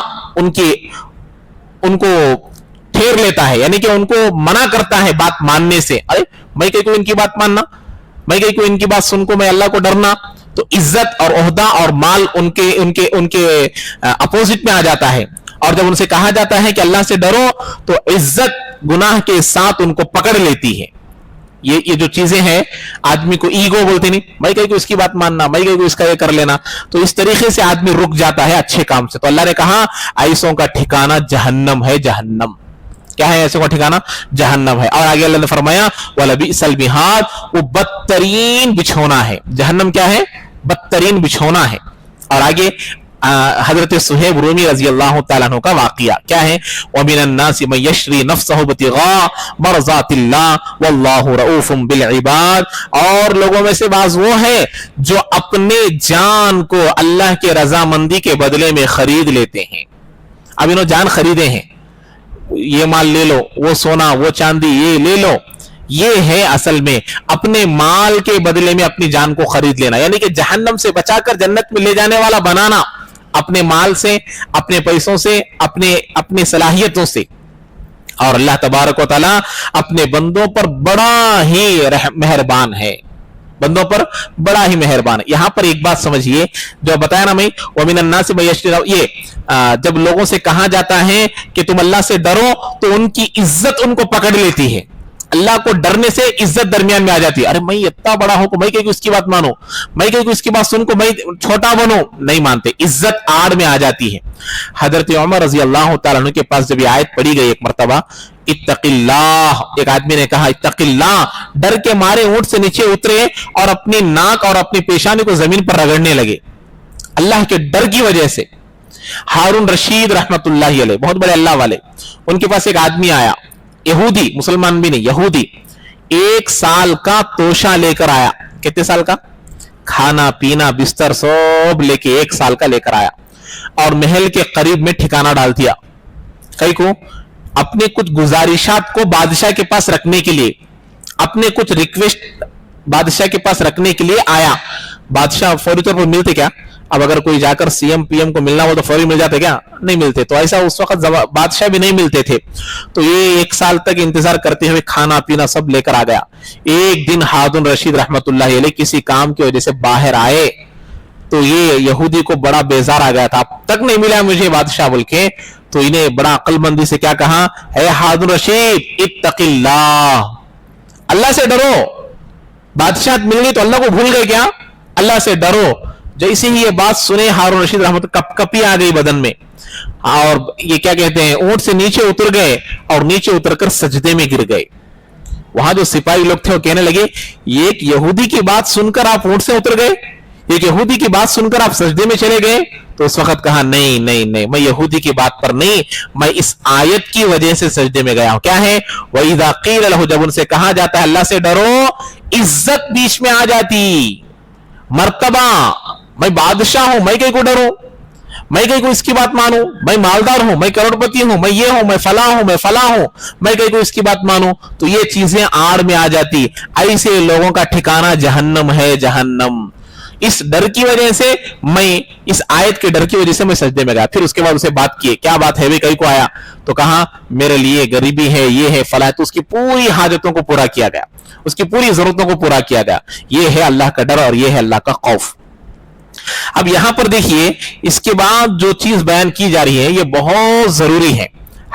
उनको ठेर लेता है, यानी कि उनको मना करता है बात मानने से। अरे मैं कहीं को इनकी बात मानना, मैं कहीं को इनकी बात सुन को मैं अल्लाह को डरना, तो इज्जत और ओहदा और माल उनके उनके उनके अपोजिट में आ जाता है। और जब उनसे कहा जाता है कि अल्लाह से डरो, तो इज्जत गुनाह के साथ उनको पकड़ लेती है। ये जो चीजें हैं, आदमी को ईगो बोलते नहीं, मैं कहीं को इसकी बात मानना, मैं कहीं को इसका ये कर लेना, तो इस तरीके से आदमी रुक जाता है अच्छे काम से। तो अल्लाह ने कहा ऐसों का ठिकाना जहन्नम है, जहन्नम। क्या है ऐसे का ठिकाना? जहन्नम है। और आगे अल्लाह ने फरमाया वलबिअसल मिहाद, वो बदतरीन बिछौना है। जहन्नम क्या है? बदतरीन बिछौना है। और आगे हजरत सुहैब रूमी रजी अल्लाह तआला अन्हु का वाक़िया क्या है? वमिनन नासि मन यश्री नफ्सहु बितिगा मरज़ातिल्लाह वल्लाहु रऊफ़ुम बिल इबाद, और लोगों में से बाज़ वो है जो अपने जान को अल्लाह के रजामंदी के बदले में खरीद लेते हैं। अब इन्होंने जान खरीदे हैं, ये माल ले लो, वो सोना, वो चांदी, ये ले लो। ये है असल में अपने माल के बदले में अपनी जान को खरीद लेना, यानी कि जहन्नम से बचाकर जन्नत में ले जाने वाला बनाना, अपने माल से, अपने पैसों से, अपने सलाहियतों से। और अल्लाह तबारक व तआला अपने बंदों पर बड़ा ही मेहरबान है, बंदों पर बड़ा ही मेहरबान है। यहां पर एक बात समझिए, जो बताया ना मैं वमिनन नासि मन यश्री, ये जब लोगों से कहा जाता है कि तुम अल्लाह से डरो, तो उनकी इज्जत उनको पकड़ लेती है। अल्लाह को डरने से इज्जत दरमियान में आ जाती है। अरे मैं इतना बड़ा हूं, मैं कहीं को इसकी बात मानो, मैं कहीं को इसकी बात सुन को मैं छोटा बनो, नहीं मानते, इज्जत आड़ में आ जाती है। हजरत उमर रजी अल्लाह तआला अन्हु के पास जब ये आयत पढ़ी गई एक मर्तबा, इत्तक़िल्लाह, एक आदमी ने कहा इत्तक़िल्लाह, डर के मारे ऊंट से नीचे उतरे और अपनी नाक और अपनी पेशानी को जमीन पर रगड़ने लगे अल्लाह के डर की वजह से। हारून रशीद रहमतुल्लाहि अलैह, बहुत बड़े अल्लाह वाले, उनके पास एक आदमी आया, यहूदी, मुसलमान भी नहीं, यहूदी, 1 साल का तोशा लेकर आया। कितने साल का? खाना पीना बिस्तर सब लेके 1 साल का लेकर आया, और महल के करीब में ठिकाना डाल दिया। कई को अपने कुछ गुजारिशात को बादशाह के पास रखने के लिए, अपने कुछ रिक्वेस्ट बादशाह के पास रखने के लिए आया। बादशाह फौरी तौर पर मिलते क्या? अब अगर कोई जाकर सीएम पीएम को मिलना हो तो फौरी मिल जाते क्या? नहीं मिलते। तो ऐसा उस वक्त बादशाह भी नहीं मिलते थे। तो ये 1 साल तक इंतजार करते हुए खाना पीना सब लेकर आ गया। एक दिन हारून रशीद रहमतुल्लाह अलैह किसी काम की वजह से बाहर आए तो ये यहूदी को बड़ा बेजार आ गया था, अब तक नहीं मिला मुझे बादशाह बोल के। तो इन्हें बड़ा अक्लमंदी से क्या कहा, है हारून रशीद इत्तकिल्लाह, अल्लाह से डरो। बादशाह मिल गई तो अल्लाह को भूल गए क्या? अल्लाह से डरो। जैसे ही ये बात सुने हारून रशीद रहमत कपकपी आ गई बदन में, और ये क्या कहते हैं, ऊंट से नीचे उतर गए और नीचे उतरकर सजदे में गिर गए। वहां जो सिपाही लोग थे वो कहने लगे, ये एक यहूदी की बात सुनकर आप ऊंट से उतर गए, एक यहूदी की बात सुनकर आप सजदे में चले गए? तो उस वक्त कहा, नहीं नहीं नहीं, मैं यहूदी की बात पर नहीं, मैं इस आयत की वजह से सजदे में गया हूं। क्या है? वइज़ा क़ील लहू, जब उनसे कहा जाता है अल्लाह से डरो, इज्जत बीच में आ जाती, मर्तबा, मैं बादशाह हूं, मैं कहीं को डरूं, मैं कहीं को इसकी बात मानूं, मैं मालदार हूं, मैं करोड़पति हूं, मैं ये हूं, मैं फला हूं, मैं फला हूं, मैं कहीं को इसकी बात मानूं, तो ये चीजें आड़ में आ जाती। ऐसे लोगों का ठिकाना जहन्नम है, जहन्नम। इस डर की वजह से, मैं इस आयत के डर की वजह से मैं सजदे में गया। फिर उसके बाद उसे बात किए, क्या बात है? वे कहीं को आया तो कहा, मेरे लिए गरीबी है, ये है, फला है। तो उसकी पूरी हाजतों को पूरा किया गया, उसकी पूरी जरूरतों को पूरा किया गया। ये है अल्लाह का डर और ये है अल्लाह का खौफ। अब यहां पर देखिए, इसके बाद जो चीज बयान की जा रही है ये बहुत जरूरी है।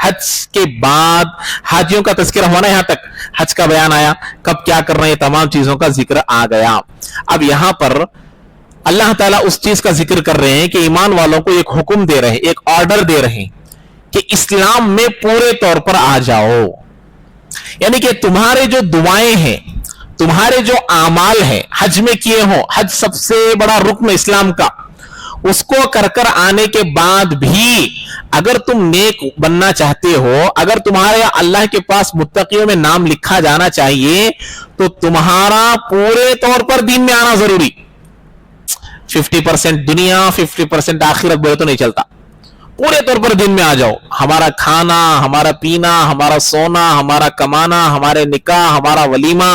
हज के बाद हाजियों का तज़किरा होना, यहां तक हज का बयान आया, कब क्या कर रहे हैं, तमाम चीजों का जिक्र आ गया। अब यहां पर अल्लाह ताला उस चीज का जिक्र कर रहे हैं कि ईमान वालों को एक हुक्म दे रहे हैं, एक ऑर्डर दे रहे हैं कि इस्लाम में पूरे तौर पर आ जाओ। यानी कि तुम्हारे जो दुआएं हैं, तुम्हारे जो आमाल हैं, हज में किए हो, हज सबसे बड़ा रुक्न इस्लाम का, उसको कर कर आने के बाद भी अगर तुम नेक बनना चाहते हो, अगर तुम्हारे अल्लाह के पास मुत्तकियों में नाम लिखा जाना चाहिए, तो तुम्हारा पूरे तौर पर दीन में आना जरूरी। 50% दुनिया 50% आखिरत बोले तो नहीं चलता, पूरे तौर पर दिन में आ जाओ। हमारा खाना, हमारा पीना, हमारा सोना, हमारा कमाना, हमारे निकाह, हमारा वलीमा,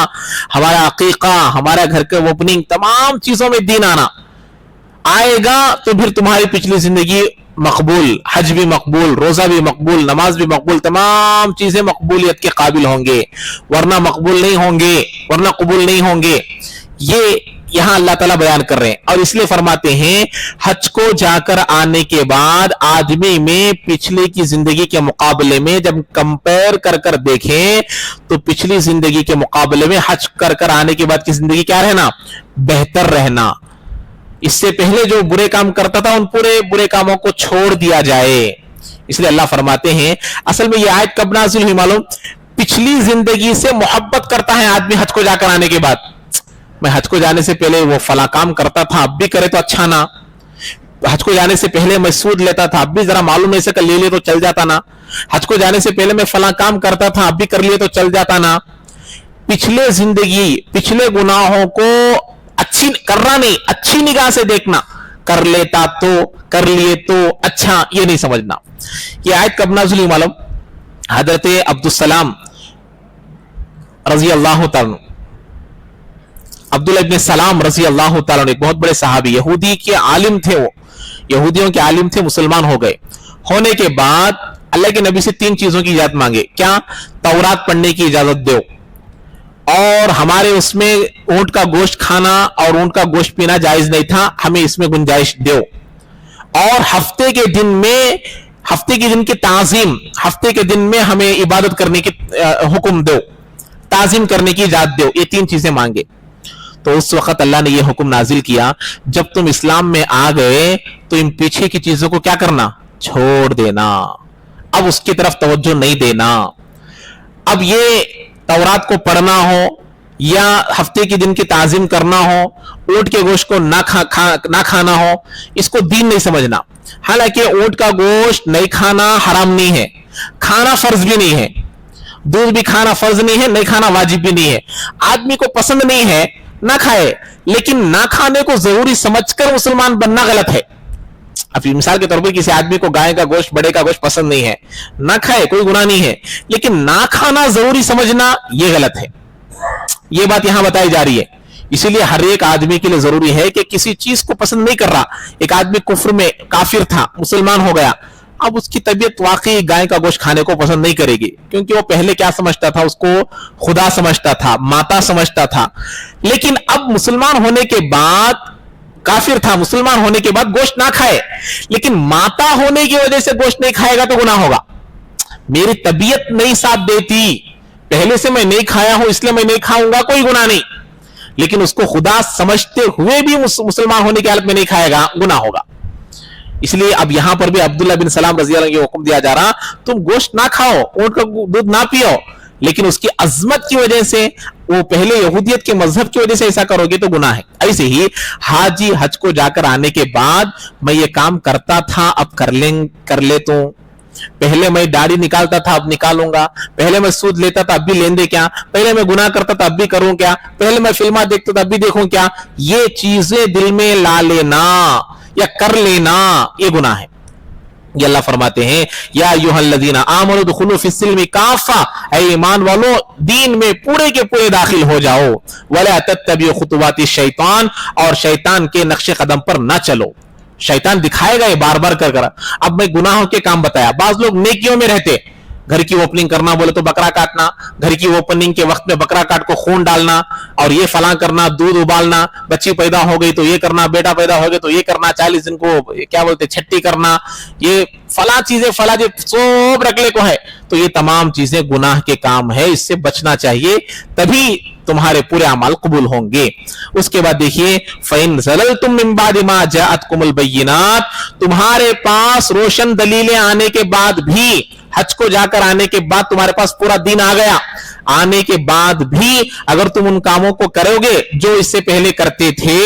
हमारा अकीका, हमारा घर के ओपनिंग, तमाम चीजों में दिन आना आएगा तो फिर तुम्हारी पिछली जिंदगी मकबूल, हज भी मकबूल, रोजा भी मकबूल, नमाज भी मकबूल, तमाम चीजें मकबूलियत के काबिल होंगे, वरना मकबूल नहीं होंगे, वरना कबूल नहीं होंगे। ये यहां अल्लाह ताला बयान कर रहे हैं। और इसलिए फरमाते हैं, हज को जाकर आने के बाद आदमी में पिछले की जिंदगी के मुकाबले में जब कंपेयर कर कर देखें तो पिछली जिंदगी के मुकाबले में हज कर कर आने के बाद की जिंदगी क्या रहना, बेहतर रहना। इससे पहले जो बुरे काम करता था उन पूरे बुरे कामों को छोड़ दिया जाए। इसलिए अल्लाह फरमाते हैं, असल में यह आयत कब नाज़िल हुई मालूम? पिछली जिंदगी से मोहब्बत करता है आदमी हज को जाकर आने के बाद। मैं हज को जाने से पहले वो फला काम करता था, अब भी करे तो अच्छा ना। हज को जाने से पहले मैं सूद लेता था, अब भी जरा मालूम ऐसे कर ले लिए तो चल जाता ना। हज को जाने से पहले मैं फला काम करता था, अब भी कर लिए तो चल जाता ना। पिछले जिंदगी, पिछले गुनाहों को अच्छी करना नहीं, अच्छी निगाह से देखना, कर लेता तो, कर लिए तो अच्छा, ये नहीं समझना। ये आयत कब नाज़िल हुई मालूम? हजरत अब्दुस्सलाम रजी अल्लाह तआला, अब्दुल्ला इब्न सलाम रजी अल्लाह तआला, एक बहुत बड़े सहाबी, यहूदी के आलिम थे, वो यहूदियों के आलिम थे, मुसलमान हो गए। होने के बाद अल्लाह के नबी से 3 चीजों की इजाजत मांगे। क्या? तौरात पढ़ने की इजाजत दो, और हमारे उसमें ऊंट का गोश्त खाना और ऊंट का गोश्त पीना जायज नहीं था, हमें इसमें गुंजाइश दो, और हफ्ते के दिन में, हफ्ते के दिन की ताजीम, हफ्ते के दिन में हमें इबादत करने की हुक्म दो, ताजीम करने की इजाजत दो। ये 3 चीजें मांगे। तो उस वक्त अल्लाह ने यह हुक्म नाजिल किया, जब तुम इस्लाम में आ गए तो इन पीछे की चीजों को क्या करना, छोड़ देना, अब उसकी तरफ तवज्जो नहीं देना। अब ये तौरात को पढ़ना हो या हफ्ते के दिन की ताजीम करना हो, ऊंट के गोश्त को ना खाना हो, इसको दीन नहीं समझना। हालांकि ऊंट का गोश्त नहीं खाना हराम नहीं है, खाना फर्ज भी नहीं है, दूध भी खाना फर्ज नहीं है, नहीं खाना वाजिब भी नहीं है। आदमी को पसंद नहीं है ना खाए, लेकिन ना खाने को जरूरी समझकर मुसलमान बनना गलत है। अब मिसाल के तौर पर किसी आदमी को गाय का गोश्त, बड़े का गोश्त पसंद नहीं है, ना खाए, कोई गुनाह नहीं है, लेकिन ना खाना जरूरी समझना यह गलत है। यह बात यहां बताई जा रही है اسی لیے ہر ایک آدمی کے لیے ضروری ہے کہ کسی چیز کو پسند نہیں کر رہا. ایک آدمی کفر میں کافر تھا, مسلمان ہو گیا, اب اس کی طبیعت واقعی گائے کا گوشت کھانے کو پسند نہیں کرے گی, کیونکہ وہ پہلے کیا سمجھتا تھا, اس کو خدا سمجھتا تھا, ماتا سمجھتا تھا. لیکن اب مسلمان ہونے کے بعد, کافر تھا, مسلمان ہونے کے بعد گوشت نہ کھائے, لیکن ماتا ہونے کی وجہ سے گوشت نہیں کھائے گا تو گناہ ہوگا. میری طبیعت نہیں ساتھ دیتی, پہلے سے میں نہیں کھایا ہوں اس لیے میں نہیں کھاؤں گا, کوئی گناہ نہیں. لیکن اس کو خدا سمجھتے ہوئے بھی مسلمان ہونے کی حالت میں نہیں کھائے گا, گناہ ہوگا. اس لیے اب یہاں پر بھی عبداللہ بن سلام رضی اللہ عنہ کو حکم دیا جا رہا, تم گوشت نہ کھاؤ, اونٹ کا دودھ نہ پیو, لیکن اس کی عظمت کی وجہ سے, وہ پہلے یہودیت کے مذہب کی وجہ سے ایسا کرو گے تو گناہ ہے. ایسے ہی حاجی حج کو جا کر آنے کے بعد, میں یہ کام کرتا تھا اب کر لیتا ہوں, پہلے میں داڑھی نکالتا تھا اب نکالوں گا, پہلے میں سود لیتا تھا اب بھی لین دے کیا, پہلے میں گناہ کرتا تھا اب بھی کروں کیا, پہلے میں فلمیں دیکھتا تھا اب بھی دیکھوں کیا, یہ چیزیں دل میں لا لینا یا کر لینا یہ گناہ ہے. یہ اللہ فرماتے ہیں, یا ایھا الذین آمنوا ادخلوا فی السلم کافہ, اے ایمان والو دین میں پورے کے پورے داخل ہو جاؤ, ولا تتبعوا خطوات الشیطان, اور شیطان کے نقش قدم پر نہ چلو. شیطان دکھائے گا یہ بار بار کر. اب میں گناہوں کے کام بتایا, بعض لوگ نیکیوں میں رہتے, گھر کی اوپننگ کرنا بولے تو بکرا کاٹنا, گھر کی اوپننگ کے وقت میں بکرا کاٹ کو خون ڈالنا, اور یہ فلاں کرنا, دودھ ابالنا, بچی پیدا ہو گئی تو یہ کرنا, بیٹا پیدا ہو گیا تو یہ کرنا, 40 دن کو کیا بولتے چھٹی کرنا, یہ فلاں چیزیں سب رکھلے کو ہے. تو یہ تمام چیزیں گناہ کے کام ہے, اس سے بچنا چاہیے, تبھی تمہارے پورے اعمال قبول ہوں گے. اس کے بعد دیکھیے, فَإِن زَلَلْتُم مِّن بَعْدِ مَا جَاءَتْكُمُ الْبَيِّنَاتُ, تمہارے پاس روشن دلیلیں آنے کے بعد بھی, حج کو جا کر آنے کے بعد تمہارے پاس پورا دین آ گیا, آنے کے بعد بھی اگر تم ان کاموں کو کرو گے جو اس سے پہلے کرتے تھے,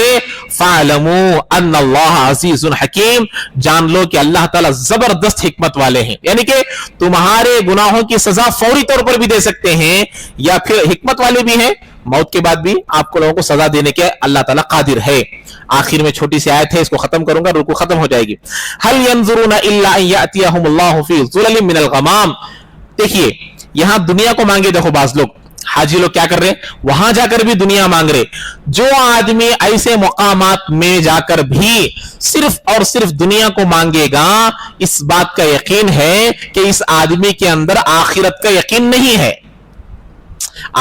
فَاعْلَمُوا أَنَّ اللَّهَ عَزِيزٌ حَكِيمٌ, جان لو کہ اللہ تعالیٰ زبردست حکمت والے ہیں. یعنی کہ تمہارے گناہوں کی سزا فوری طور پر بھی دے سکتے ہیں, یا پھر حکمت والے بھی ہیں, موت کے بعد بھی آپ کو لوگوں کو سزا دینے کے اللہ تعالیٰ قادر ہے. آخر میں چھوٹی سی آیت ہے, اس کو ختم کروں گا, رکوع ختم ہو جائے گی. هل ينظرون الا ان ياتيهم الله في ظلل من الغمام. دیکھیے یہاں دنیا کو مانگے, دیکھو بعض لوگ حاجی لوگ کیا کر رہے, وہاں جا کر بھی دنیا مانگ رہے. جو آدمی ایسے مقامات میں جا کر بھی صرف اور صرف دنیا کو مانگے گا, اس بات کا یقین ہے کہ اس آدمی کے اندر آخرت کا یقین نہیں ہے.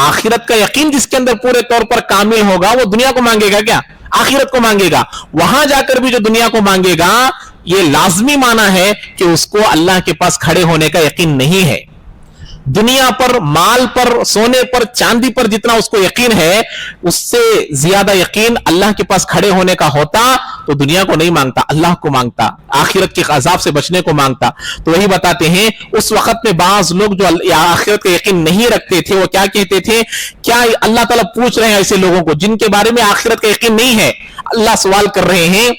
آخرت کا یقین جس کے اندر پورے طور پر کامل ہوگا وہ دنیا کو مانگے گا کیا, آخرت کو مانگے گا. وہاں جا کر بھی جو دنیا کو مانگے گا, یہ لازمی معنی ہے کہ اس کو اللہ کے پاس کھڑے ہونے کا یقین نہیں ہے. دنیا پر, مال پر, سونے پر, چاندی پر جتنا اس کو یقین ہے, اس سے زیادہ یقین اللہ کے پاس کھڑے ہونے کا ہوتا تو دنیا کو نہیں مانگتا, اللہ کو مانگتا, آخرت کے عذاب سے بچنے کو مانگتا. تو وہی بتاتے ہیں, اس وقت میں بعض لوگ جو آخرت کا یقین نہیں رکھتے تھے, وہ کیا کہتے تھے, کیا اللہ تعالیٰ پوچھ رہے ہیں ایسے لوگوں کو جن کے بارے میں آخرت کا یقین نہیں ہے, اللہ سوال کر رہے ہیں,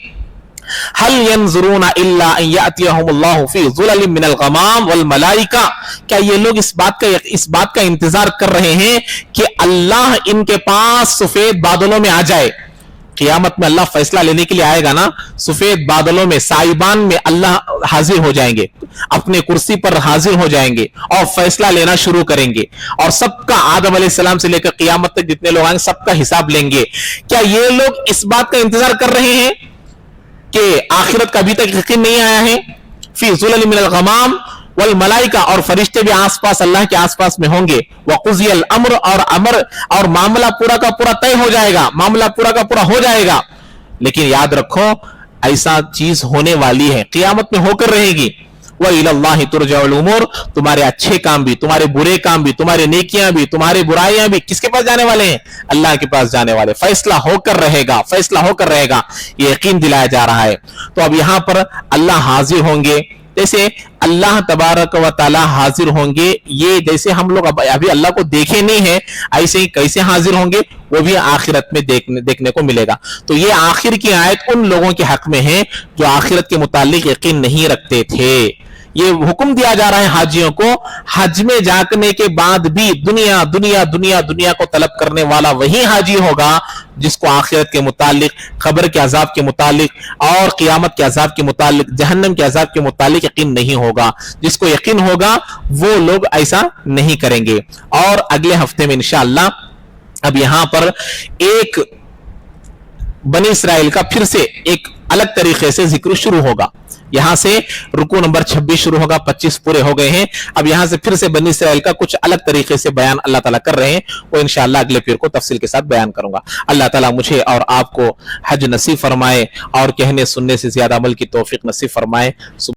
هل ينظرون الا ان ياتيهم الله في ظلل من الغمام والملائکہ, کیا یہ لوگ اس بات کا انتظار کر رہے ہیں کہ اللہ ان کے پاس سفید بادلوں میں آ جائے. قیامت میں اللہ فیصلہ لینے کے لیے آئے گا نا, سفید بادلوں میں, سائبان میں اللہ حاضر ہو جائیں گے, اپنے کرسی پر حاضر ہو جائیں گے اور فیصلہ لینا شروع کریں گے, اور سب کا, آدم علیہ السلام سے لے کر قیامت تک جتنے لوگ آئیں گے سب کا حساب لیں گے. کیا یہ لوگ اس بات کا انتظار کر رہے ہیں کہ آخرت کا ابھی تک یقین نہیں آیا ہے؟ فی ظلل من الغمام والملائکہ, اور فرشتے بھی آس پاس, اللہ کے آس پاس میں ہوں گے. وقضی الامر, اور معاملہ پورا کا پورا طے ہو جائے گا, معاملہ پورا کا پورا ہو جائے گا. لیکن یاد رکھو ایسا چیز ہونے والی ہے, قیامت میں ہو کر رہے گی. وَإِلَى اللَّهِ تُرْجَعُ الْأُمُورُ, تمہارے اچھے کام بھی, تمہارے برے کام بھی, تمہارے نیکیاں بھی, تمہارے برائیاں بھی کس کے پاس جانے والے ہیں, اللہ کے پاس جانے والے. فیصلہ ہو کر رہے گا, فیصلہ ہو کر رہے گا, یہ یقین دلایا جا رہا ہے. تو اب یہاں پر اللہ حاضر ہوں گے, جیسے اللہ تبارک و تعالی حاضر ہوں گے, یہ جیسے ہم لوگ ابھی اللہ کو دیکھے نہیں ہیں, ایسے ہی کیسے حاضر ہوں گے وہ بھی آخرت میں دیکھنے کو ملے گا. تو یہ آخر کی آیت ان لوگوں کے حق میں ہے جو آخرت کے متعلق یقین نہیں رکھتے تھے. یہ حکم دیا جا رہا ہے حاجیوں کو, حج میں جانے کے بعد بھی دنیا دنیا دنیا دنیا کو طلب کرنے والا وہی حاجی ہوگا جس کو آخرت کے متعلق, قبر کے عذاب کے متعلق اور قیامت کے عذاب کے متعلق, جہنم کے عذاب کے متعلق یقین نہیں ہوگا. جس کو یقین ہوگا وہ لوگ ایسا نہیں کریں گے. اور اگلے ہفتے میں انشاءاللہ اب یہاں پر ایک बनी इसराइल का फिर से एक अलग तरीके से जिक्र शुरू होगा। यहां से रुकू नंबर 26 शुरू होगा, 25 पूरे हो गए हैं। अब यहां से फिर से बनी इसराइल का कुछ अलग तरीके से बयान अल्लाह ताला कर रहे हैं, वो इंशाअल्लाह अगले पीर को तफसील के साथ बयान करूंगा। अल्लाह ताला मुझे और आपको हज नसीब फरमाए और कहने सुनने से ज्यादा अमल की तौफीक नसीब फरमाए।